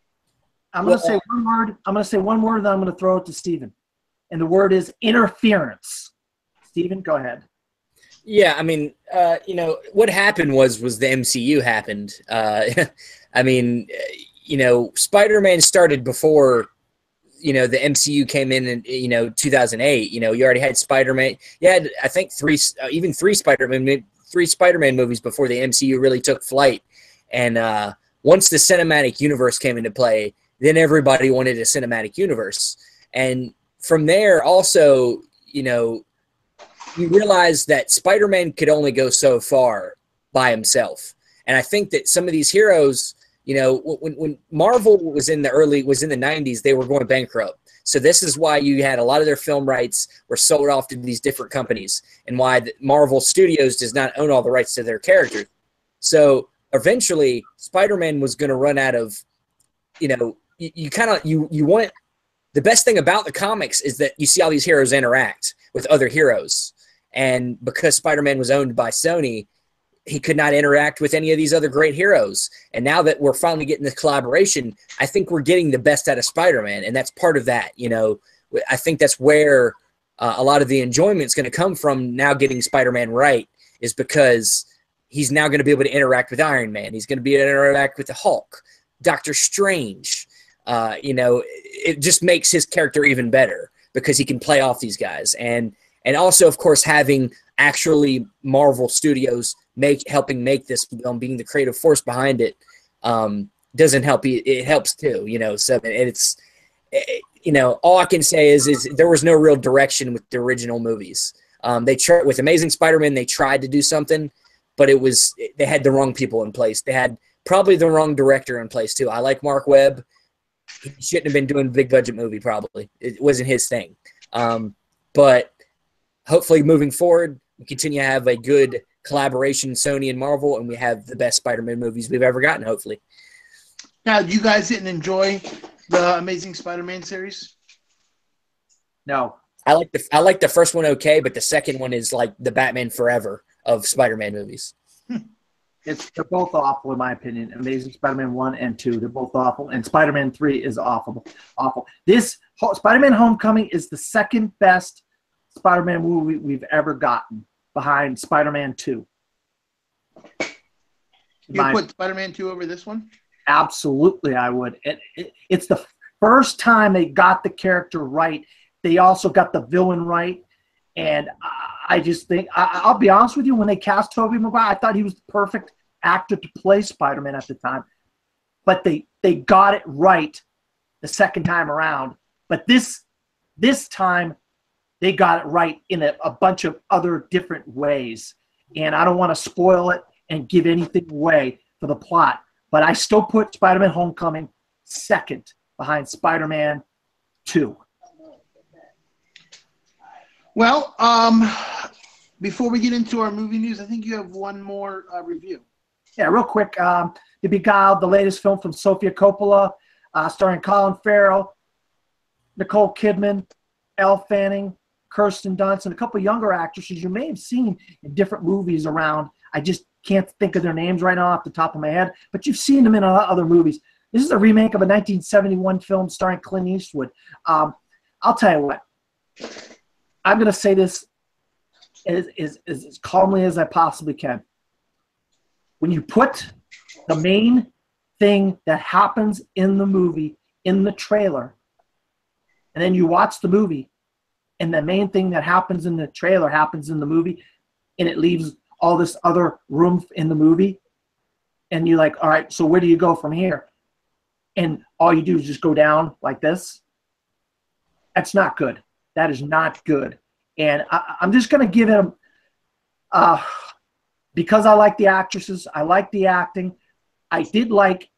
I'm going to say one word. I'm going to say one word, and then I'm going to throw it to Steven. And the word is interference. Steven, go ahead. Yeah, I mean, what happened was the MCU happened. Spider-Man started before, the MCU came in 2008. You already had Spider-Man. You had, I think, three Spider-Man movies before the MCU really took flight. And once the cinematic universe came into play, then everybody wanted a cinematic universe. And from there, also, you realize that Spider-Man could only go so far by himself. And I think that some of these heroes, when Marvel was in the 90s, they were going bankrupt. So this is why you had a lot of their film rights were sold off to these different companies, and why Marvel Studios does not own all the rights to their characters. So eventually, Spider-Man was going to run out of, you want. The best thing about the comics is that you see all these heroes interact with other heroes. And because Spider-Man was owned by Sony, he could not interact with any of these other great heroes. And now that we're finally getting this collaboration, I think we're getting the best out of Spider-Man. And that's part of that. I think that's where a lot of the enjoyment is going to come from now getting Spider-Man right, is because he's now going to be able to interact with Iron Man. He's going to be able to interact with the Hulk, Doctor Strange. It just makes his character even better because he can play off these guys. And also, of course, having actually Marvel Studios helping make this film, being the creative force behind it, doesn't help. It helps too, So it's, all I can say is there was no real direction with the original movies. They tried with Amazing Spider-Man. They tried to do something, but they had the wrong people in place. They had probably the wrong director in place too. I like Mark Webb. He shouldn't have been doing a big budget movie, probably. It wasn't his thing. But hopefully moving forward, we continue to have a good collaboration, Sony and Marvel, and we have the best Spider-Man movies we've ever gotten, hopefully. Now, you guys didn't enjoy the Amazing Spider-Man series? No. I like the first one okay, but the second one is like the Batman Forever of Spider-Man movies. They're both awful, in my opinion. Amazing Spider-Man 1 and 2, they're both awful. And Spider-Man 3 is awful. This Spider-Man Homecoming is the second best Spider-Man movie we've ever gotten, behind Spider-Man 2. You put Spider-Man 2 over this one? Absolutely, I would. It's the first time they got the character right. They also got the villain right. And I just think, I'll be honest with you, when they cast Tobey Maguire, I thought he was the perfect actor to play Spider-Man at the time. But they got it right the second time around. But this time, they got it right in a bunch of other different ways. And I don't want to spoil it and give anything away for the plot. But I still put Spider-Man Homecoming second behind Spider-Man 2. Well, before we get into our movie news, I think you have one more review. Yeah, real quick. The Beguiled, the latest film from Sofia Coppola, starring Colin Farrell, Nicole Kidman, Elle Fanning, Kirsten Dunst, and a couple younger actresses you may have seen in different movies around. I just can't think of their names right now off the top of my head, but you've seen them in other movies. This is a remake of a 1971 film starring Clint Eastwood. I'll tell you what. I'm going to say this as calmly as I possibly can. When you put the main thing that happens in the movie in the trailer, and then you watch the movie, and the main thing that happens in the trailer happens in the movie, and it leaves all this other room in the movie, and you're like, all right, so where do you go from here? And all you do is just go down like this. That's not good. That is not good. And I'm just going to give him, because I like the actresses, I like the acting. I did like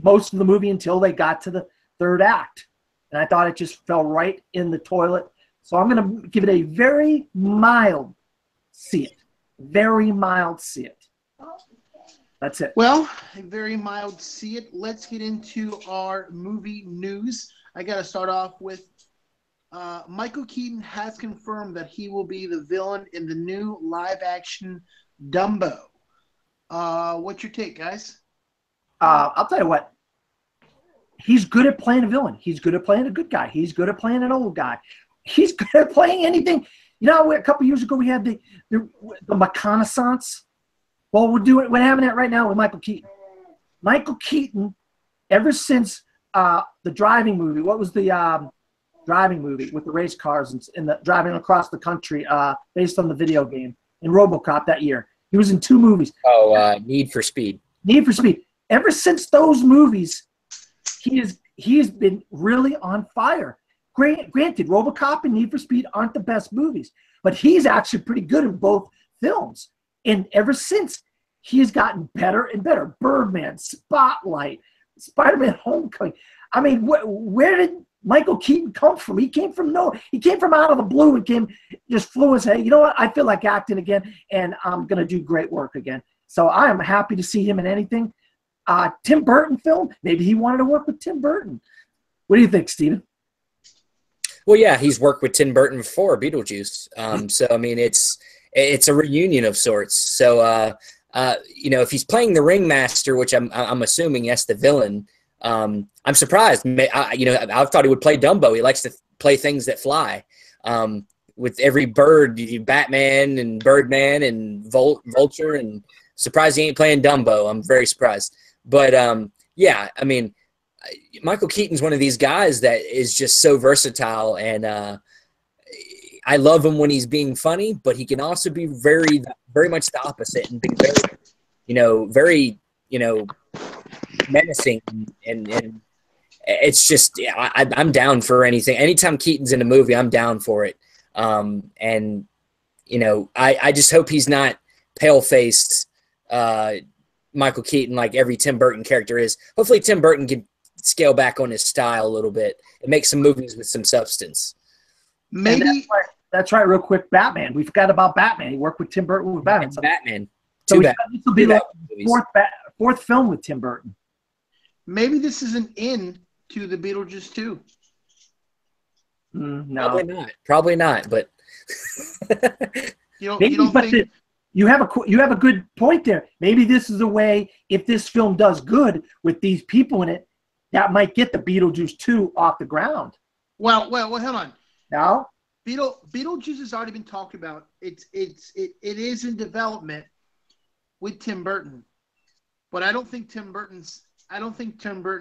most of the movie until they got to the third act. And I thought it just fell right in the toilet. So I'm going to give it a very mild see it. Very mild see it. That's it. Well, a very mild see it. Let's get into our movie news. I got to start off with Michael Keaton has confirmed that he will be the villain in the new live-action Dumbo. What's your take, guys? I'll tell you what. He's good at playing a villain. He's good at playing a good guy. He's good at playing an old guy. He's good at playing anything. You know, a couple years ago we had the reconnaissance. Well, we're having that right now with Michael Keaton. Michael Keaton, ever since the driving movie, what was the driving movie with the race cars and the driving across the country based on the video game in RoboCop that year? He was in 2 movies. Oh, Need for Speed. Need for Speed. Ever since those movies, he has been really on fire. Granted, RoboCop and Need for Speed aren't the best movies, but he's actually pretty good in both films. And ever since, he has gotten better and better. Birdman, Spotlight, Spider-Man Homecoming. I mean, where did Michael Keaton come from? He came from out of the blue and just flew his head. You know what? I feel like acting again, and I'm going to do great work again. So I am happy to see him in anything. Tim Burton film, maybe he wanted to work with Tim Burton. What do you think, Steven? Well, yeah, he's worked with Tim Burton before, Beetlejuice. So, I mean, it's a reunion of sorts. So, you know, if he's playing the ringmaster, which I'm assuming that's the villain, I'm surprised. I thought he would play Dumbo. He likes to play things that fly. With every bird, Batman and Birdman and Vulture, and surprised he ain't playing Dumbo. I'm very surprised. But, yeah, I mean, Michael Keaton's one of these guys that is just so versatile, and I love him when he's being funny, but he can also be very, very much the opposite and be very, menacing, and it's just I'm down for anything. Anytime Keaton's in a movie, I'm down for it. And I just hope he's not pale-faced Michael Keaton like every Tim Burton character is. Hopefully Tim Burton can scale back on his style a little bit and make some movies with some substance. Maybe that's right. Real quick, Batman. We forgot about Batman. He worked with Tim Burton with Batman. Batman. So this will be like fourth film with Tim Burton. Maybe this is an in to the Beetlejuice 2. No, Probably not. But you have a good point there. Maybe this is a way. If this film does good with these people in it, that might get the Beetlejuice 2 off the ground. Well, hold on. Now, Beetlejuice has already been talked about. It is in development with Tim Burton, but I don't think Tim Burton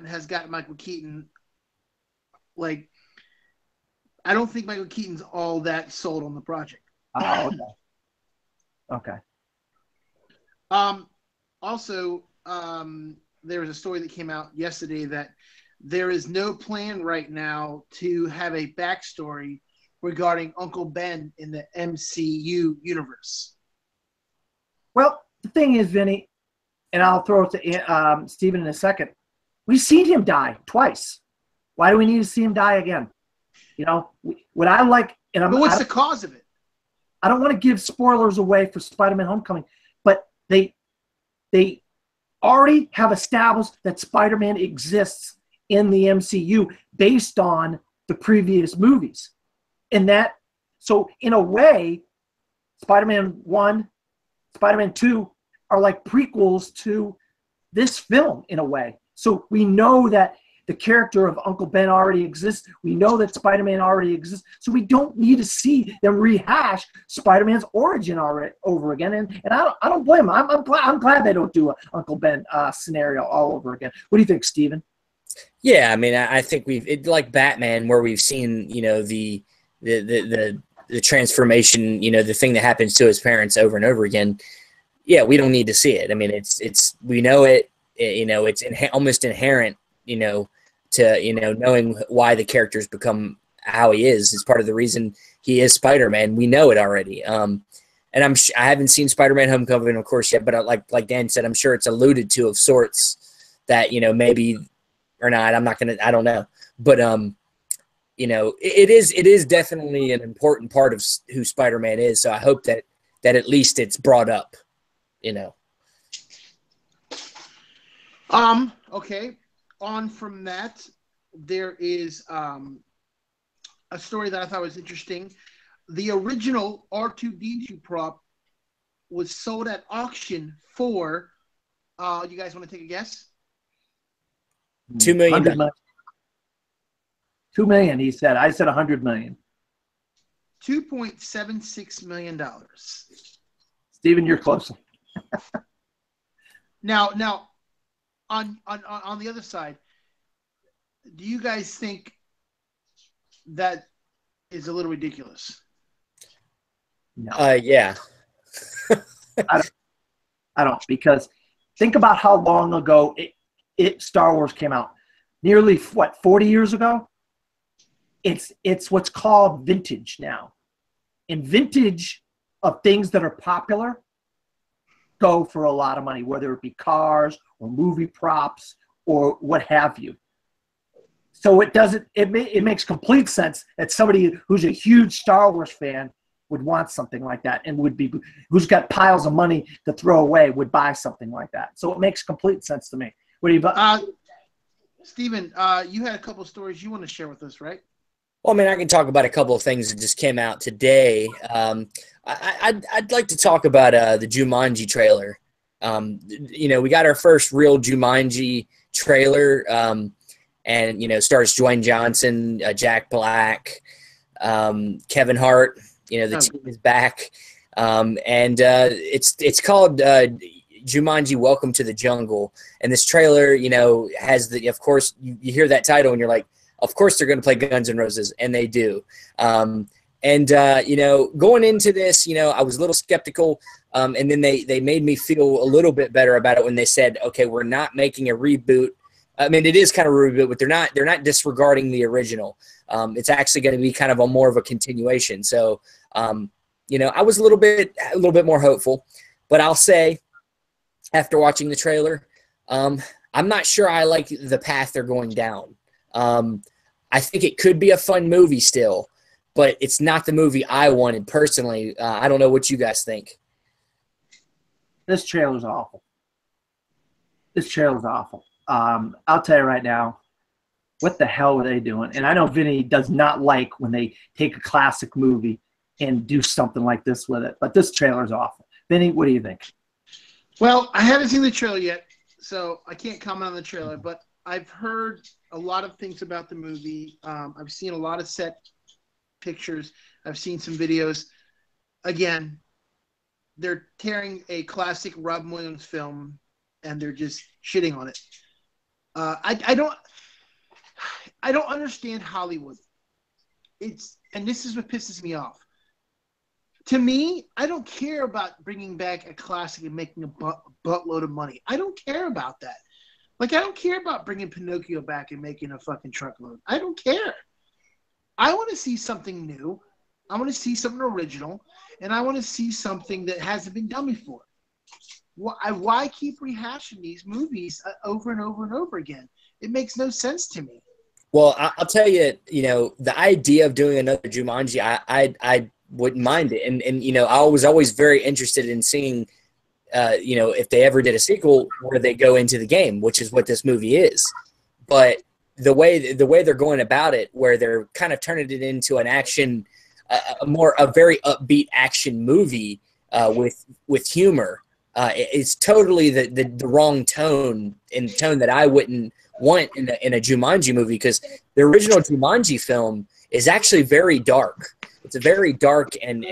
has got Michael Keaton. Like, I don't think Michael Keaton's all that sold on the project. Oh, okay. Also, there was a story that came out yesterday that there is no plan right now to have a backstory regarding Uncle Ben in the MCU universe? Well, the thing is, Vinny, and I'll throw it to Steven in a second. We've seen him die twice. Why do we need to see him die again? You know, what I like, and But what's the cause of it? I don't want to give spoilers away for Spider-Man: Homecoming, but they already have established that Spider-Man exists in the MCU based on the previous movies. And that, so in a way, Spider-Man 1, Spider-Man 2 are like prequels to this film in a way. So we know that the character of Uncle Ben already exists. We know that Spider-Man already exists. So we don't need to see them rehash Spider-Man's origin over again. And I don't blame them. I'm glad they don't do an Uncle Ben scenario all over again. What do you think, Steven? Yeah, I mean, I think like Batman, where we've seen, you know, the transformation, you know, the thing that happens to his parents over and over again. Yeah, we don't need to see it. I mean, it's we know it. You know, it's almost inherent, you know, to, you know, knowing why the character's become how he is part of the reason he is Spider-Man. We know it already. And I haven't seen Spider-Man: Homecoming, of course, yet, but like Dan said, I'm sure it's alluded to of sorts that, you know, maybe or not. I don't know, but you know, it is definitely an important part of who Spider-Man is. So I hope that at least it's brought up, you know. Okay. On from that, there is a story that I thought was interesting. The original R2-D2 prop was sold at auction for, you guys want to take a guess? $2 million. $2 million, he said. I said $100 million. $2.76 million. Steven, you're close. Now, on the other side, do you guys think that is a little ridiculous? No. Yeah. I don't, because think about how long ago Star Wars came out. Nearly 40 years ago? It's what's called vintage now. And vintage of things that are popular go for a lot of money, whether it be cars or movie props or what have you. So it makes complete sense that somebody who's a huge Star Wars fan would want something like that, and who's got piles of money to throw away would buy something like that. So it makes complete sense to me. What do you? Steven, you had a couple of stories you want to share with us, right? Well, I mean, I can talk about a couple of things that just came out today. I'd like to talk about the Jumanji trailer. You know, we got our first real Jumanji trailer, and, you know, stars Dwayne Johnson, Jack Black, Kevin Hart. You know, the team is back, and it's called Jumanji: Welcome to the Jungle. And this trailer, you know, has of course, you hear that title and you're like, of course they're going to play Guns N' Roses, and they do. You know, going into this, you know, I was a little skeptical, and then they made me feel a little bit better about it when they said, okay, we're not making a reboot. I mean, it is kind of a reboot, but they're not disregarding the original. It's actually going to be kind of more of a continuation. So, you know, I was a little bit more hopeful, but I'll say, after watching the trailer, I'm not sure I like the path they're going down. I think it could be a fun movie still, but it's not the movie I wanted personally. I don't know what you guys think. This trailer's awful. I'll tell you right now, what the hell were they doing? And I know Vinny does not like when they take a classic movie and do something like this with it, but this trailer's awful. Vinny, what do you think? Well, I haven't seen the trailer yet, so I can't comment on the trailer, but I've heard a lot of things about the movie. I've seen a lot of set pictures. I've seen some videos. Again, they're tearing a classic Robin Williams film, and they're just shitting on it. I don't understand Hollywood. And this is what pisses me off. To me, I don't care about bringing back a classic and making a buttload of money. I don't care about that. Like, I don't care about bringing Pinocchio back and making a fucking truckload. I don't care. I want to see something new. I want to see something original, and I want to see something that hasn't been done before. Why keep rehashing these movies over and over and over again? It makes no sense to me. Well, I'll tell you, the idea of doing another Jumanji, I wouldn't mind it. And I was always very interested in seeing, if they ever did a sequel where they go into the game, which is what this movie is. But the way they're going about it, where they're kind of turning it into an action, a very upbeat action movie with humor, it's totally the wrong tone that I wouldn't want in a Jumanji movie, because the original Jumanji film is actually very dark. It's a very dark and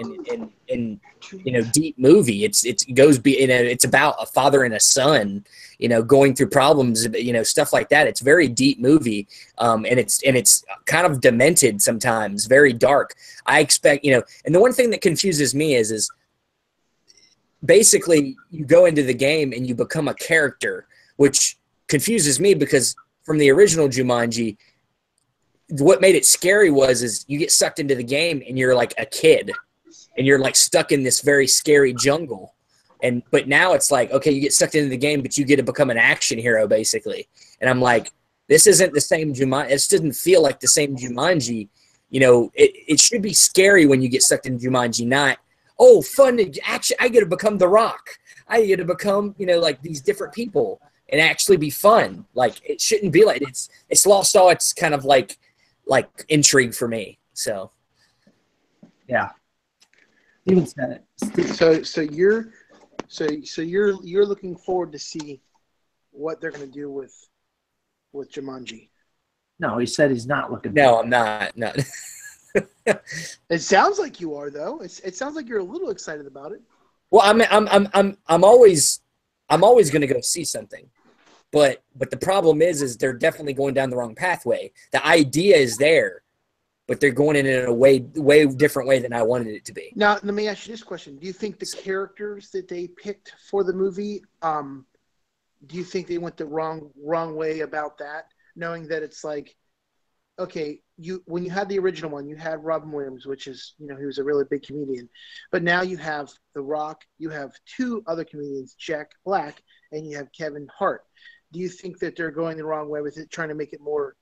deep movie. It's about a father and a son, going through problems, stuff like that. It's a very deep movie, and it's kind of demented sometimes, very dark. I expect, and the one thing that confuses me is basically you go into the game and you become a character, which confuses me, because from the original Jumanji, what made it scary is you get sucked into the game and you're like a kid and you're like stuck in this very scary jungle. But now it's like, okay, you get sucked into the game, but you get to become an action hero basically. And I'm like, this isn't the same Jumanji. It doesn't feel like the same Jumanji. It should be scary when you get sucked into Jumanji, not, oh, fun action. I get to become The Rock. I get to become, like these different people and actually be fun. Like, it shouldn't be like it's lost all its kind of like intrigue for me. So, yeah. Steven said it. So you're looking forward to see what they're going to do with Jumanji. No, he said he's not looking. No, I'm not. No. It sounds like you are, though. It sounds like you're a little excited about it. Well, I'm always going to go see something, but the problem is they're definitely going down the wrong pathway. The idea is there, but they're going in a way different way than I wanted it to be. Now, let me ask you this question: do you think the characters that they picked for the movie, do you think they went the wrong way about that? Knowing that it's like, okay, when you had the original one, you had Robin Williams, which is, he was a really big comedian. But now you have The Rock, you have two other comedians, Jack Black, and you have Kevin Hart. Do you think that they're going the wrong way with it, trying to make it more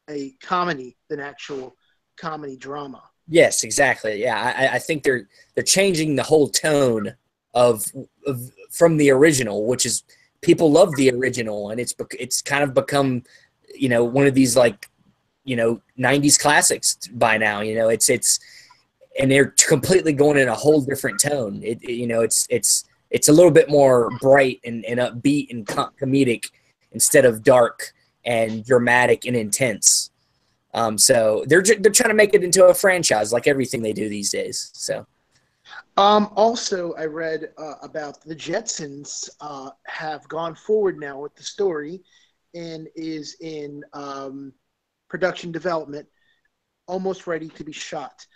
a comedy than actual comedy drama? Yes, exactly. Yeah, I think they're changing the whole tone of from the original, which is, people love the original, and it's kind of become, one of these like, 90s classics by now. It's and they're completely going in a whole different tone. It's a little bit more bright and upbeat and comedic instead of dark and dramatic and intense. So they're trying to make it into a franchise, like everything they do these days. So. Also, I read about the Jetsons have gone forward now with the story and is in production development, almost ready to be shot.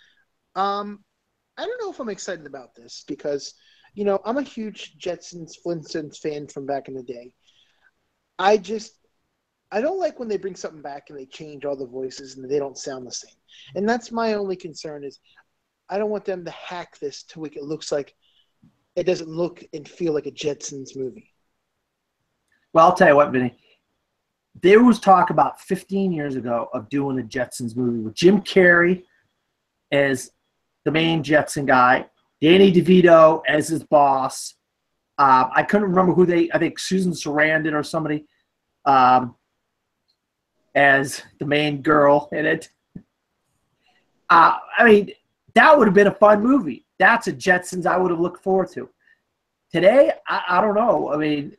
I don't know if I'm excited about this because, I'm a huge Jetsons, Flintstones fan from back in the day. I don't like when they bring something back and they change all the voices and they don't sound the same. And that's my only concern is I don't want them to hack this to make it looks like it doesn't look and feel like a Jetsons movie. Well, I'll tell you what, Vinny. There was talk about 15 years ago of doing a Jetsons movie with Jim Carrey as the main Jetson guy, Danny DeVito as his boss. I couldn't remember I think Susan Sarandon or somebody as the main girl in it. I mean, that would have been a fun movie. That's a Jetsons I would have looked forward to. Today, I don't know. I mean,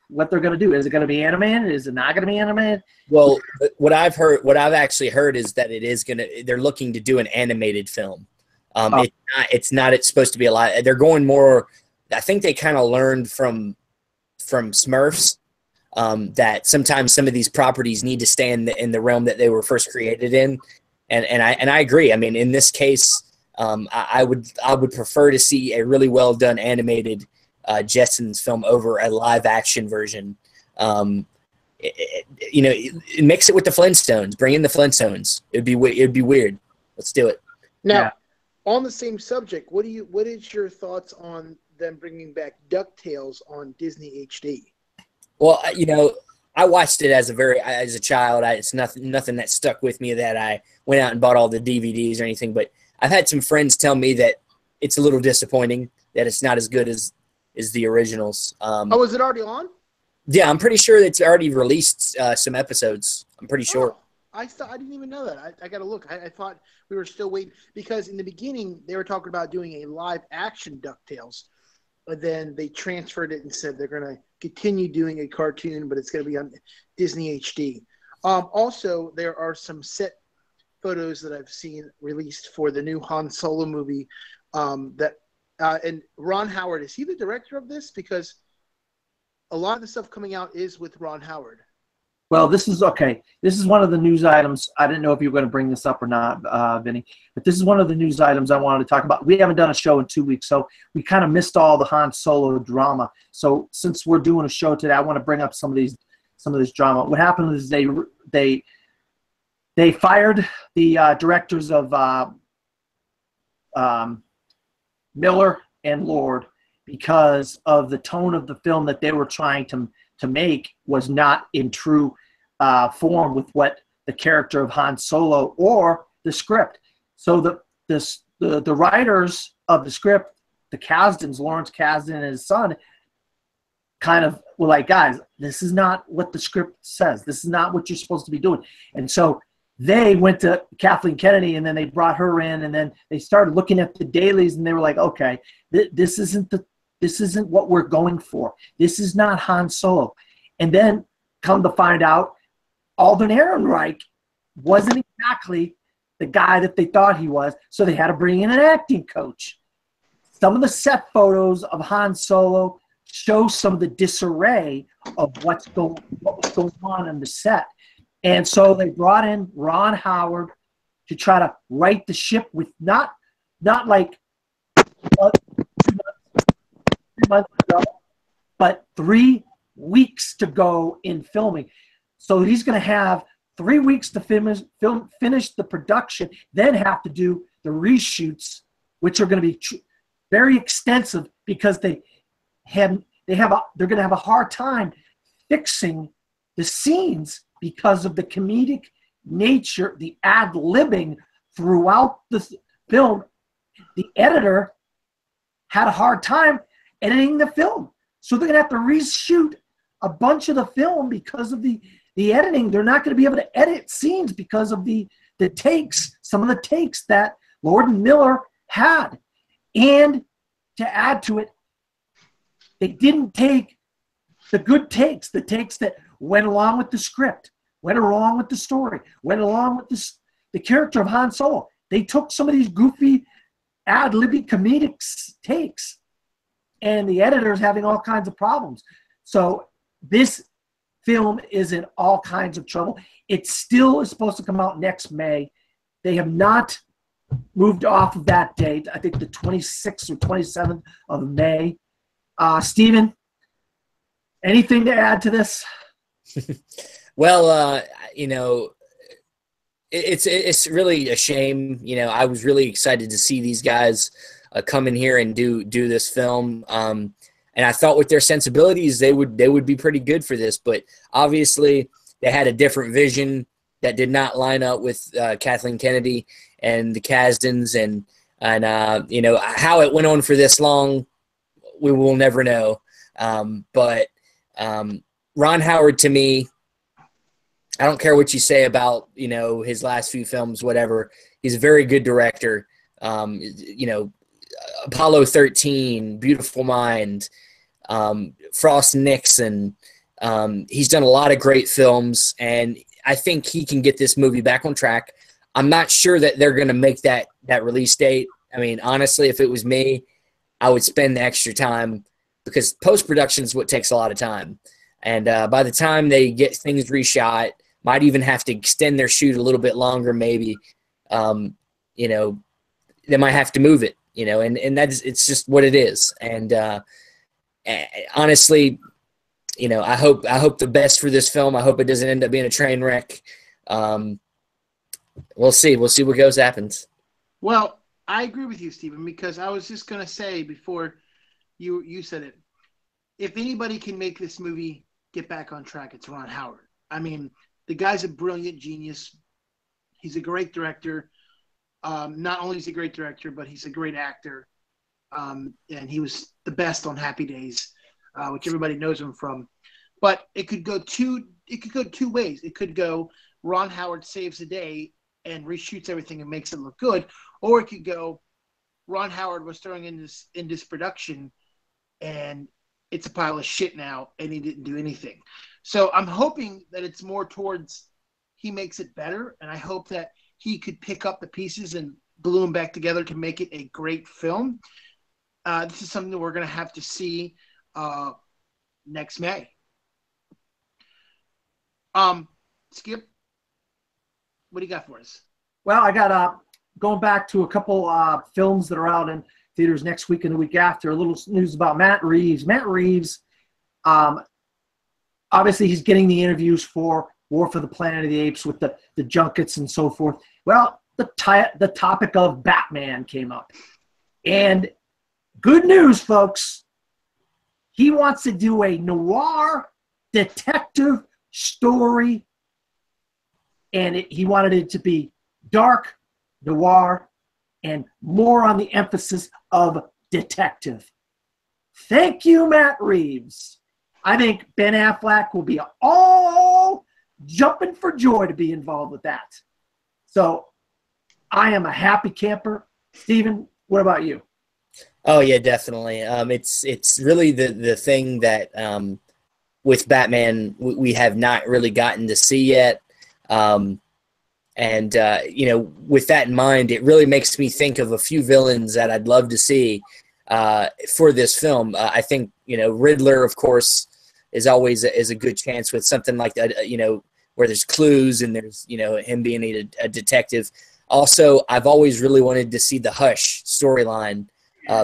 what they're going to do. Is it going to be animated? Is it not going to be animated? Well, what I've actually heard is that they're looking to do an animated film. It's supposed to be a lot. They're going more, I think they kind of learned from Smurfs that sometimes some of these properties need to stay in the realm that they were first created in. And I agree. I mean, in this case, I would prefer to see a really well done animated Jetsons film over a live action version. Mix it with the Flintstones. Bring in the Flintstones. It'd be weird. Let's do it. Now, On the same subject, what is your thoughts on them bringing back DuckTales on Disney HD? Well, I watched it as a child. It's nothing that stuck with me that I went out and bought all the DVDs or anything. But I've had some friends tell me that it's a little disappointing that it's not as good as the originals. Oh, is it already on? Yeah, I'm pretty sure it's already released some episodes. I'm pretty sure. Oh, I didn't even know that. I got to look. I thought we were still waiting because in the beginning they were talking about doing a live action DuckTales, but then they transferred it and said they're going to continue doing a cartoon, but it's going to be on Disney HD. Also, there are some set photos that I've seen released for the new Han Solo movie. And Ron Howard, is he the director of this? Because a lot of the stuff coming out is with Ron Howard. Well, this is okay. This is one of the news items. I didn't know if you were going to bring this up or not, Vinny, but this is one of the news items I wanted to talk about. We haven't done a show in 2 weeks, so we kind of missed all the Han Solo drama. So since we're doing a show today, I want to bring up some of this drama. What happened is they fired the directors of Miller and Lord because of the tone of the film that they were trying to make was not in true form with what the character of Han Solo or the script. So the writers of the script, the Kasdans, Lawrence Kasdan and his son, kind of were like, guys, this is not what the script says. This is not what you're supposed to be doing. And so they went to Kathleen Kennedy, and then they brought her in, and then they started looking at the dailies, and they were like, okay, this isn't what we're going for. This is not Han Solo. And then come to find out, Alden Ehrenreich wasn't exactly the guy that they thought he was, so they had to bring in an acting coach. Some of the set photos of Han Solo show some of the disarray of what was going on the set. And so they brought in Ron Howard to try to right the ship with not like 2 months ago, but 3 weeks to go in filming. So he's going to have 3 weeks to finish the production, then have to do the reshoots, which are going to be very extensive because they're going to have a hard time fixing the scenes because of the comedic nature, the ad-libbing throughout the film. The editor had a hard time editing the film. So they're going to have to reshoot a bunch of the film because of the editing. They're not going to be able to edit scenes because of the takes, some of the takes that Lord and Miller had. And to add to it, they didn't take the good takes, the takes that went along with the script, went along with the story, went along with the character of Han Solo. They took some of these goofy, ad-libby comedic takes, and the editor's having all kinds of problems. So this film is in all kinds of trouble. It still is supposed to come out next May. They have not moved off of that date. I think the 26th or 27th of May. Steven, anything to add to this? Well, it's really a shame. I was really excited to see these guys come in here and do this film. And I thought with their sensibilities, they would be pretty good for this. But obviously, they had a different vision that did not line up with Kathleen Kennedy and the Kasdans, and how it went on for this long, we will never know. But Ron Howard, to me, I don't care what you say about his last few films, whatever. He's a very good director. Apollo 13, Beautiful Mind, Frost Nixon. He's done a lot of great films, and I think he can get this movie back on track. I'm not sure that they're going to make that release date. I mean, honestly, if it was me, I would spend the extra time because post-production is what takes a lot of time. And by the time they get things reshot, might even have to extend their shoot a little bit longer maybe. They might have to move it, and it's just what it is. And honestly, I hope the best for this film. I hope it doesn't end up being a train wreck. We'll see. We'll see what happens. Well, I agree with you, Stephen, because I was just going to say before you said it, if anybody can make this movie get back on track, it's Ron Howard. I mean, the guy's a brilliant genius. He's a great director. Not only is he a great director, but he's a great actor. And he was the best on Happy Days, which everybody knows him from. But it could go two ways. It could go Ron Howard saves the day and reshoots everything and makes it look good, or it could go Ron Howard was throwing in this production and it's a pile of shit now and he didn't do anything. So I'm hoping that it's more towards he makes it better, and I hope that he could pick up the pieces and glue them back together to make it a great film. This is something that we're going to have to see next May. Skip, what do you got for us? Well, I got going back to a couple films that are out in theaters next week and the week after. A little news about Matt Reeves. Matt Reeves, obviously, he's getting the interviews for War for the Planet of the Apes with the junkets and so forth. Well, the topic of Batman came up, and good news, folks. He wants to do a noir detective story, and he wanted it to be dark, noir, and more on the emphasis of detective. Thank you, Matt Reeves. I think Ben Affleck will be all jumping for joy to be involved with that. So I am a happy camper. Steven, what about you? Oh yeah, definitely. It's really the thing that with Batman we have not really gotten to see yet. And with that in mind, it really makes me think of a few villains that I'd love to see for this film. I think Riddler, of course, is always a good chance with something like that. Where there's clues and there's him being a detective. Also, I've always really wanted to see the Hush storyline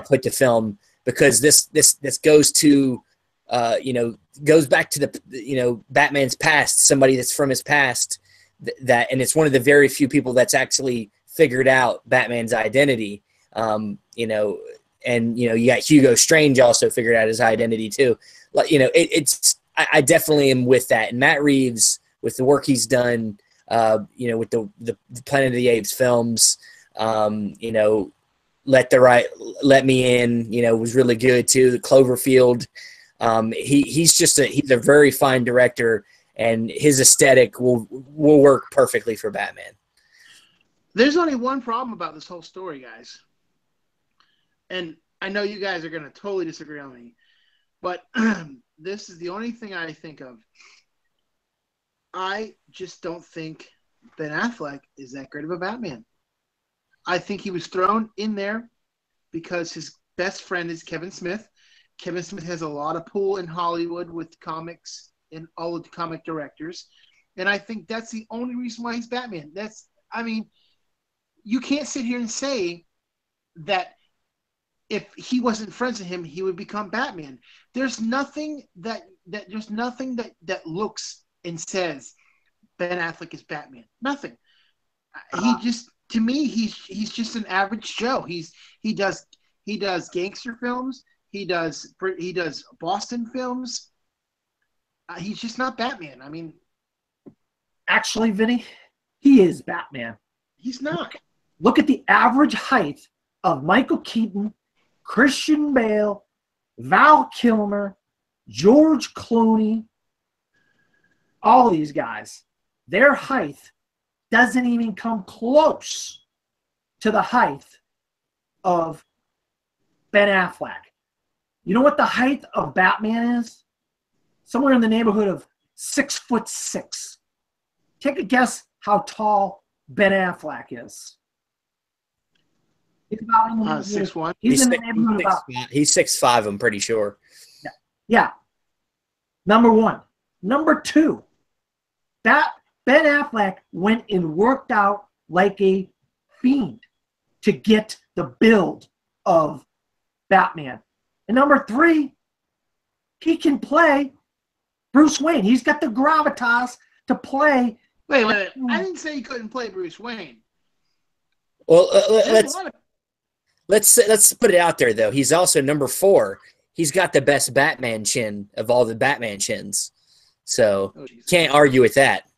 put to film, because this goes to goes back to the Batman's past, somebody that's from his past, and it's one of the very few people that's actually figured out Batman's identity. And you got Hugo Strange also figured out his identity too. I definitely am with that. And Matt Reeves, with the work he's done, with the Planet of the Apes films, Let Me In, was really good too. The Cloverfield. He's a very fine director, and his aesthetic will work perfectly for Batman. There's only one problem about this whole story, guys. And I know you guys are going to totally disagree on me, but this is the only thing I think of. I just don't think Ben Affleck is that great of a Batman. I think he was thrown in there because his best friend is Kevin Smith. Kevin Smith has a lot of pull in Hollywood with comics and all of the comic directors. And I think that's the only reason why he's Batman. You can't sit here and say that if he wasn't friends with him, he would become Batman. There's nothing that looks and says Ben Affleck is Batman. Nothing. To me, he's just an average Joe. He does gangster films. He does Boston films. He's just not Batman. I mean, actually, Vinny, he is Batman. He's not. Look at the average height of Michael Keaton, Christian Bale, Val Kilmer, George Clooney, all these guys. Their height doesn't even come close to the height of Ben Affleck. You know what the height of Batman is? Somewhere in the neighborhood of 6'6". Take a guess how tall Ben Affleck is. He's about 6'1". He's in the neighborhood about. He's 6'5", I'm pretty sure. Yeah. Number one. Number two. That Ben Affleck went and worked out like a fiend to get the build of Batman. And number three, he can play Bruce Wayne. He's got the gravitas to play. Wait. I didn't say he couldn't play Bruce Wayne. Well, Let's put it out there though. He's also number 4. He's got the best Batman chin of all the Batman chins, so can't argue with that.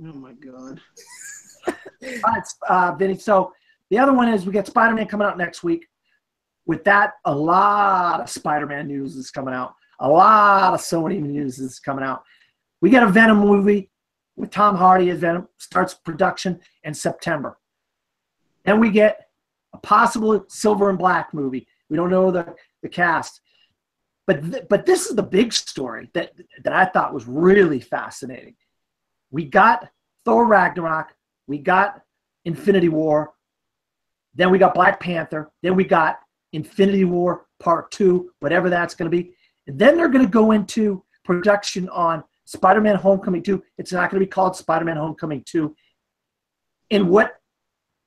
Oh my god! All right, Vinny. So the other one is we got Spider-Man coming out next week. With that, a lot of Spider-Man news is coming out. A lot of Sony news is coming out. We got a Venom movie with Tom Hardy as Venom, starts production in September. Then we get a possible Silver and Black movie. We don't know the cast. But this is the big story that I thought was really fascinating. We got Thor Ragnarok. We got Infinity War. Then we got Black Panther. Then we got Infinity War Part 2, whatever that's going to be. And then they're going to go into production on Spider-Man Homecoming 2. It's not going to be called Spider-Man Homecoming 2. And what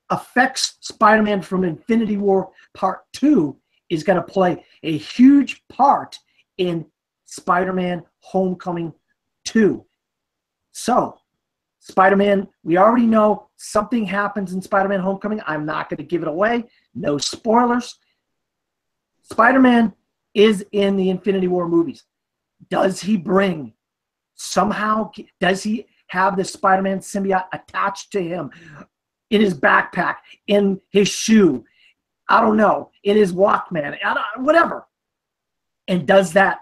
affects Spider-Man from Infinity War Part 2 is going to play a huge part in Spider-Man Homecoming 2. So, Spider-Man, we already know something happens in Spider-Man Homecoming. I'm not going to give it away. No spoilers. Spider-Man is in the Infinity War movies. Does he bring, somehow, does he have the Spider-Man symbiote attached to him in his backpack, in his shoe, I don't know, in his Walkman, whatever? And does that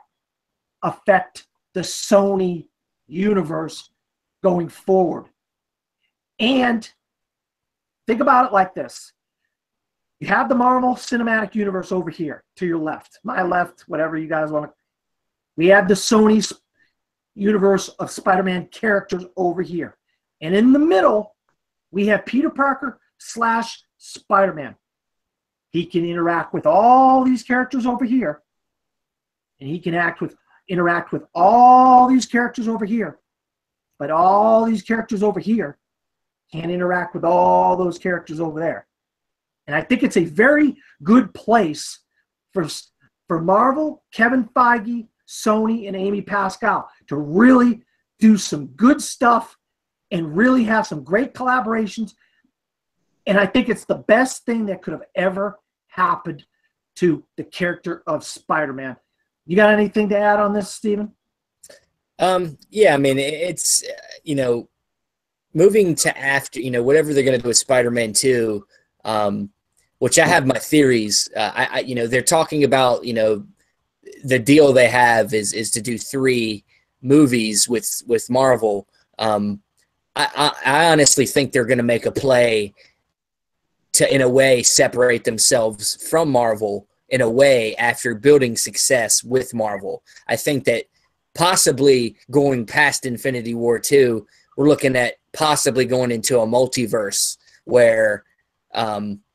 affect the Sony universe going forward? And think about it like this. You have the Marvel Cinematic Universe over here to your left, my left, whatever you guys want. We have the Sony universe of Spider-Man characters over here. And in the middle, we have Peter Parker / Spider-Man. He can interact with all these characters over here. And he can interact with all these characters over here. But all these characters over here can't interact with all those characters over there. And I think it's a very good place for Marvel, Kevin Feige, Sony, and Amy Pascal to really do some good stuff and really have some great collaborations. And I think it's the best thing that could have ever happened to the character of Spider-Man. You got anything to add on this, Steven? Yeah, I mean, it's, moving to after, whatever they're going to do with Spider-Man 2, which I have my theories. They're talking about, the deal they have is to do 3 movies with Marvel. I honestly think they're going to make a play to, in a way, separate themselves from Marvel in a way after building success with Marvel. I think that possibly going past Infinity War 2, we're looking at possibly going into a multiverse where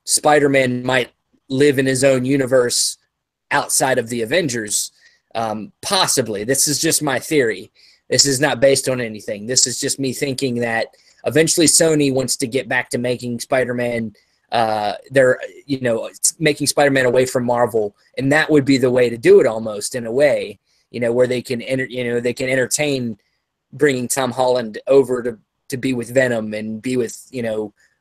Spider-Man might live in his own universe outside of the Avengers. Possibly. This is just my theory. This is not based on anything. This is just me thinking that eventually Sony wants to get back to making Spider-Man making Spider-Man away from Marvel, and that would be the way to do it almost in a way, where they can entertain bringing Tom Holland over to be with Venom and be with,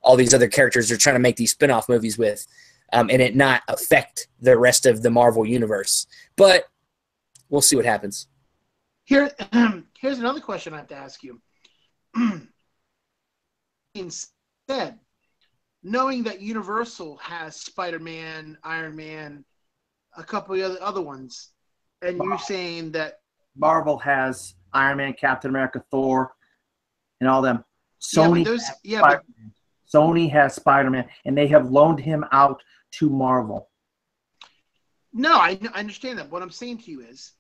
all these other characters they're trying to make these spin-off movies with, and it not affect the rest of the Marvel universe. But we'll see what happens. Here's another question I have to ask you. Instead, knowing that Universal has Spider-Man, Iron Man, a couple of other ones, and you're saying that Marvel has Iron Man, Captain America, Thor, and all them. Sony Sony has Spider-Man, and they have loaned him out to Marvel. No, I understand that. What I'm saying to you is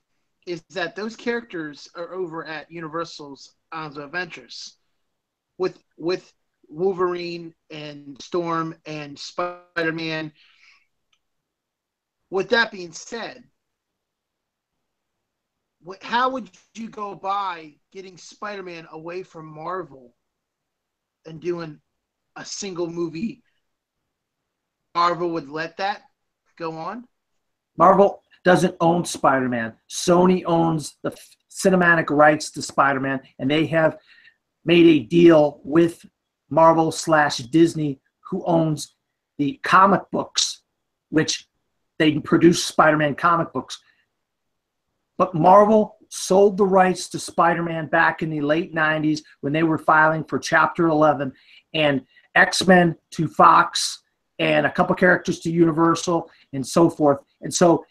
that those characters are over at Universal's Adventures with Wolverine and Storm and Spider-Man. With that being said, how would you go by getting Spider-Man away from Marvel and doing a single movie? Marvel would let that go on? Marvel doesn't own Spider-Man. Sony owns the cinematic rights to Spider-Man, and they have made a deal with Marvel / Disney, who owns the comic books, which they produced Spider-Man comic books. But Marvel sold the rights to Spider-Man back in the late 90s when they were filing for Chapter 11, and X-Men to Fox, and a couple characters to Universal, and so forth. And so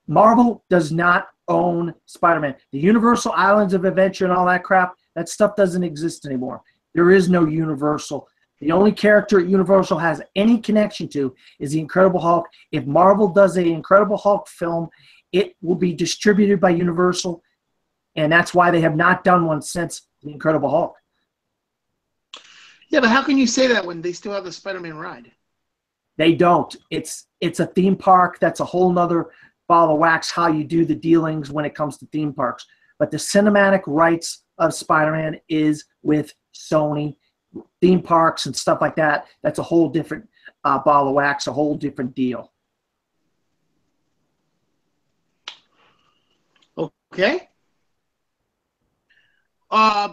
Marvel does not own Spider-Man. The Universal Islands of Adventure and all that crap, that stuff doesn't exist anymore. There is no Universal. The only character Universal has any connection to is the Incredible Hulk. If Marvel does an Incredible Hulk film, it will be distributed by Universal, and that's why they have not done one since the Incredible Hulk. Yeah, but how can you say that when they still have the Spider-Man ride? They don't. It's a theme park. That's a whole nother ball of wax how you do the dealings when it comes to theme parks. But the cinematic rights of Spider-Man is with Sony. Theme parks and stuff like that, that's a whole different ball of wax, a whole different deal. Okay.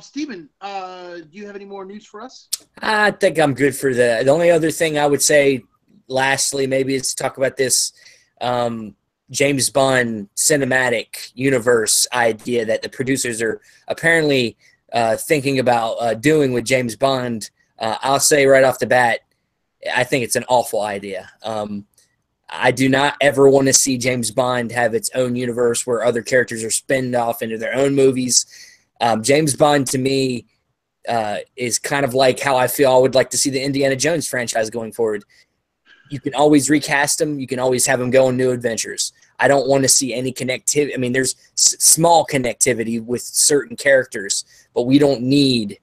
Steven, do you have any more news for us? I think I'm good for the only other thing I would say, lastly, maybe is to talk about this James Bond cinematic universe idea that the producers are apparently thinking about doing with James Bond. I'll say right off the bat, I think it's an awful idea. I do not ever want to see James Bond have its own universe where other characters are spinned off into their own movies. James Bond, to me, is kind of like how I feel I would like to see the Indiana Jones franchise going forward. You can always recast them. You can always have them go on new adventures. I don't want to see any connectivity. I mean, there's small connectivity with certain characters, but we don't need,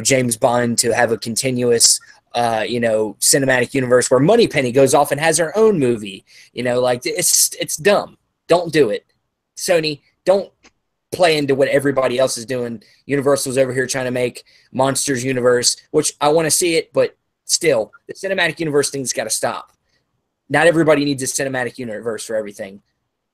James Bond to have a continuous, cinematic universe where Moneypenny goes off and has her own movie. It's dumb. Don't do it. Sony, don't play into what everybody else is doing. Universal's over here trying to make Monsters Universe, which I want to see it, but still, the cinematic universe thing's got to stop. Not everybody needs a cinematic universe for everything.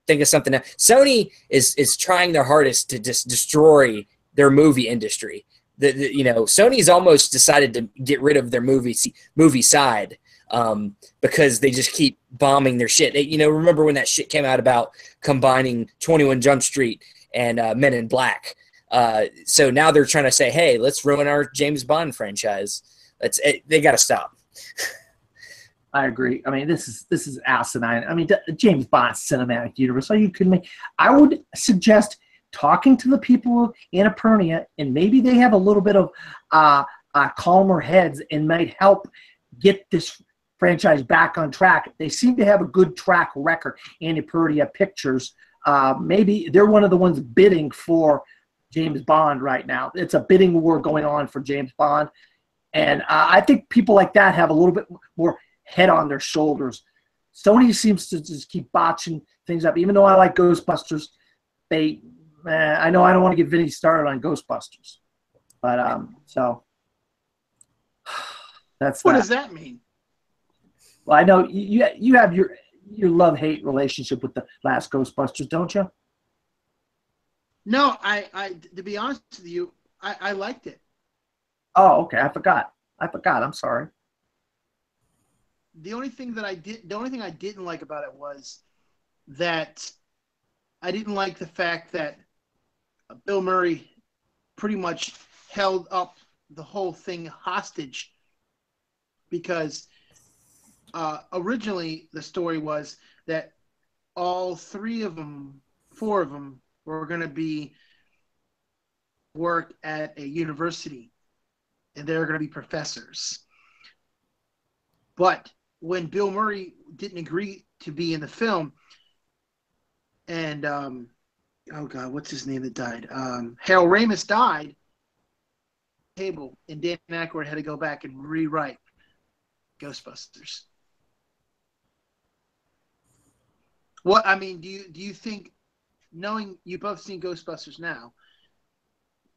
Think of something else. Sony is trying their hardest to just destroy their movie industry. Sony's almost decided to get rid of their movie side because they just keep bombing their shit. Remember when that shit came out about combining 21 Jump Street and Men in Black? So now they're trying to say, hey, let's ruin our James Bond franchise. They got to stop. I agree. I mean, this is asinine. I mean, James Bond cinematic universe. Are you kidding me? I would suggest talking to the people in Epernia, and maybe they have a little bit of calmer heads and might help get this franchise back on track. They seem to have a good track record in Epernia Pictures. Maybe they're one of the ones bidding for James Bond right now. It's a bidding war going on for James Bond. And I think people like that have a little bit more head on their shoulders. Sony seems to just keep botching things up. Even though I like Ghostbusters, I know I don't want to get Vinny started on Ghostbusters. But, so, that's what does that mean? Well, I know you have your love-hate relationship with the last Ghostbusters, don't you? No, I to be honest with you, I liked it. Oh, okay. I forgot. I'm sorry. The only thing I didn't like about it was that I didn't like the fact that Bill Murray pretty much held up the whole thing hostage, because originally the story was that all four of them were going to work at a university, and they're going to be professors. But when Bill Murray didn't agree to be in the film, and oh God, what's his name that died? Harold Ramis died. Table, and Dan Aykroyd had to go back and rewrite Ghostbusters. What I mean, do you think, knowing you both seen Ghostbusters now,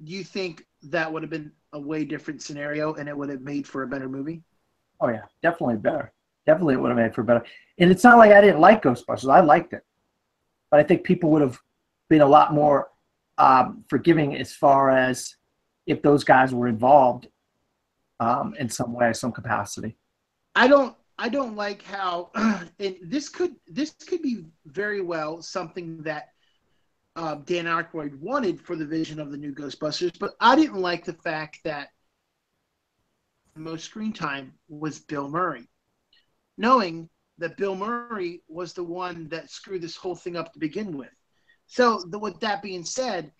do you think that would have been a way different scenario and it would have made for a better movie? Oh yeah, definitely better. Definitely it would have made for better. And it's not like I didn't like Ghostbusters. I liked it. But I think people would have been a lot more forgiving as far as if those guys were involved in some way, some capacity. I don't like how and this could be very well something that Dan Aykroyd wanted for the vision of the new Ghostbusters, but I didn't like the fact that most screen time was Bill Murray, knowing that Bill Murray was the one that screwed this whole thing up to begin with. So, with that being said,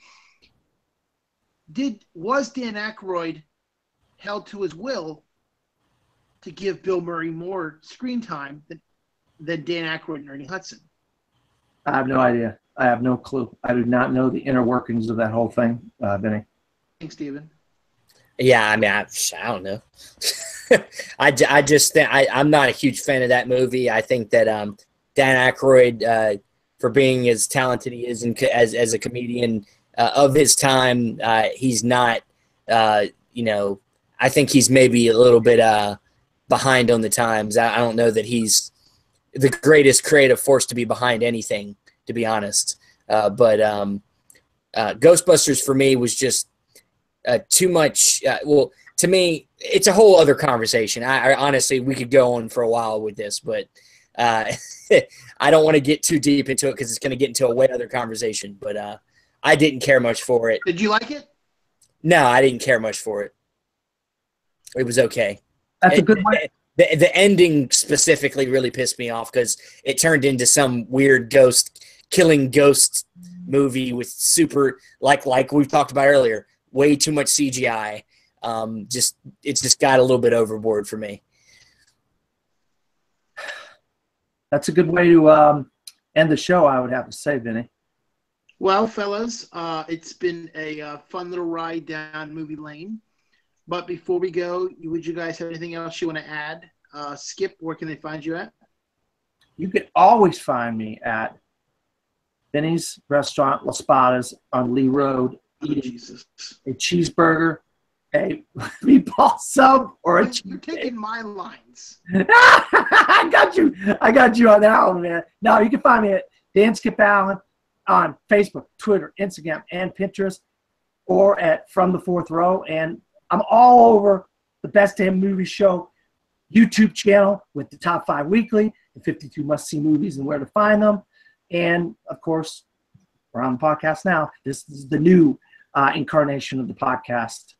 was Dan Aykroyd held to his will to give Bill Murray more screen time than Dan Aykroyd and Ernie Hudson? I have no idea. I have no clue. I do not know the inner workings of that whole thing, Vinny. Thanks, Steven. Yeah, I mean, I don't know. I just think I'm not a huge fan of that movie. I think that Dan Aykroyd, for being as talented he is as a comedian of his time, he's not. I think he's maybe a little bit behind on the times. I don't know that he's the greatest creative force to be behind anything, to be honest. But Ghostbusters for me was just too much. Well, to me, it's a whole other conversation. I honestly, we could go on for a while with this, but I don't want to get too deep into it because it's going to get into a way other conversation. But I didn't care much for it. Did you like it? No, I didn't care much for it. It was okay. That's a good one. The ending specifically really pissed me off because it turned into some weird killing ghost movie with super like we've talked about earlier, way too much CGI. It's just got a little bit overboard for me. That's a good way to end the show, I would have to say, Vinny. Well, fellas, it's been a fun little ride down movie lane. But before we go, would you guys have anything else you want to add? Skip, where can they find you at? You can always find me at Vinny's Restaurant, Laspada's on Lee Road, eating a cheeseburger, a meatball sub, or a You're taking my lines. I got you on that one, man. No, you can find me at Dan Skip Allen on Facebook, Twitter, Instagram, and Pinterest, or at From the Fourth Row. And I'm all over the Best Damn Movie Show YouTube channel with the top 5 weekly, the 52 must-see movies and where to find them. And, of course, we're on the podcast now. This is the new incarnation of the podcast.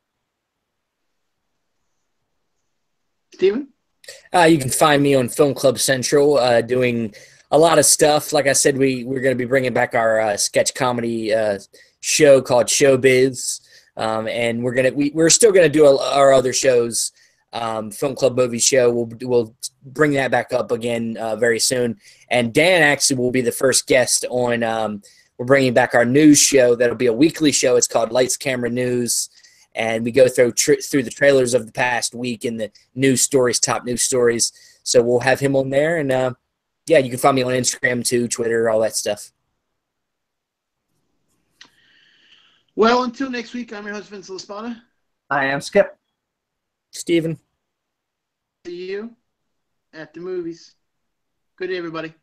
Steven? You can find me on Film Club Central doing a lot of stuff. Like I said, we're going to be bringing back our sketch comedy show called Showbiz. And we're still gonna do our other shows, Film Club Movie Show. We'll bring that back up again very soon. And Dan actually will be the first guest on. We're bringing back our news show. That'll be a weekly show. It's called Lights Camera News, and we go through the trailers of the past week and the news stories, top news stories. So we'll have him on there, and yeah, you can find me on Instagram too, Twitter, all that stuff. Well, until next week, I'm your host, Vincent Laspada. I am Skip. Steven. See you at the movies. Good day, everybody.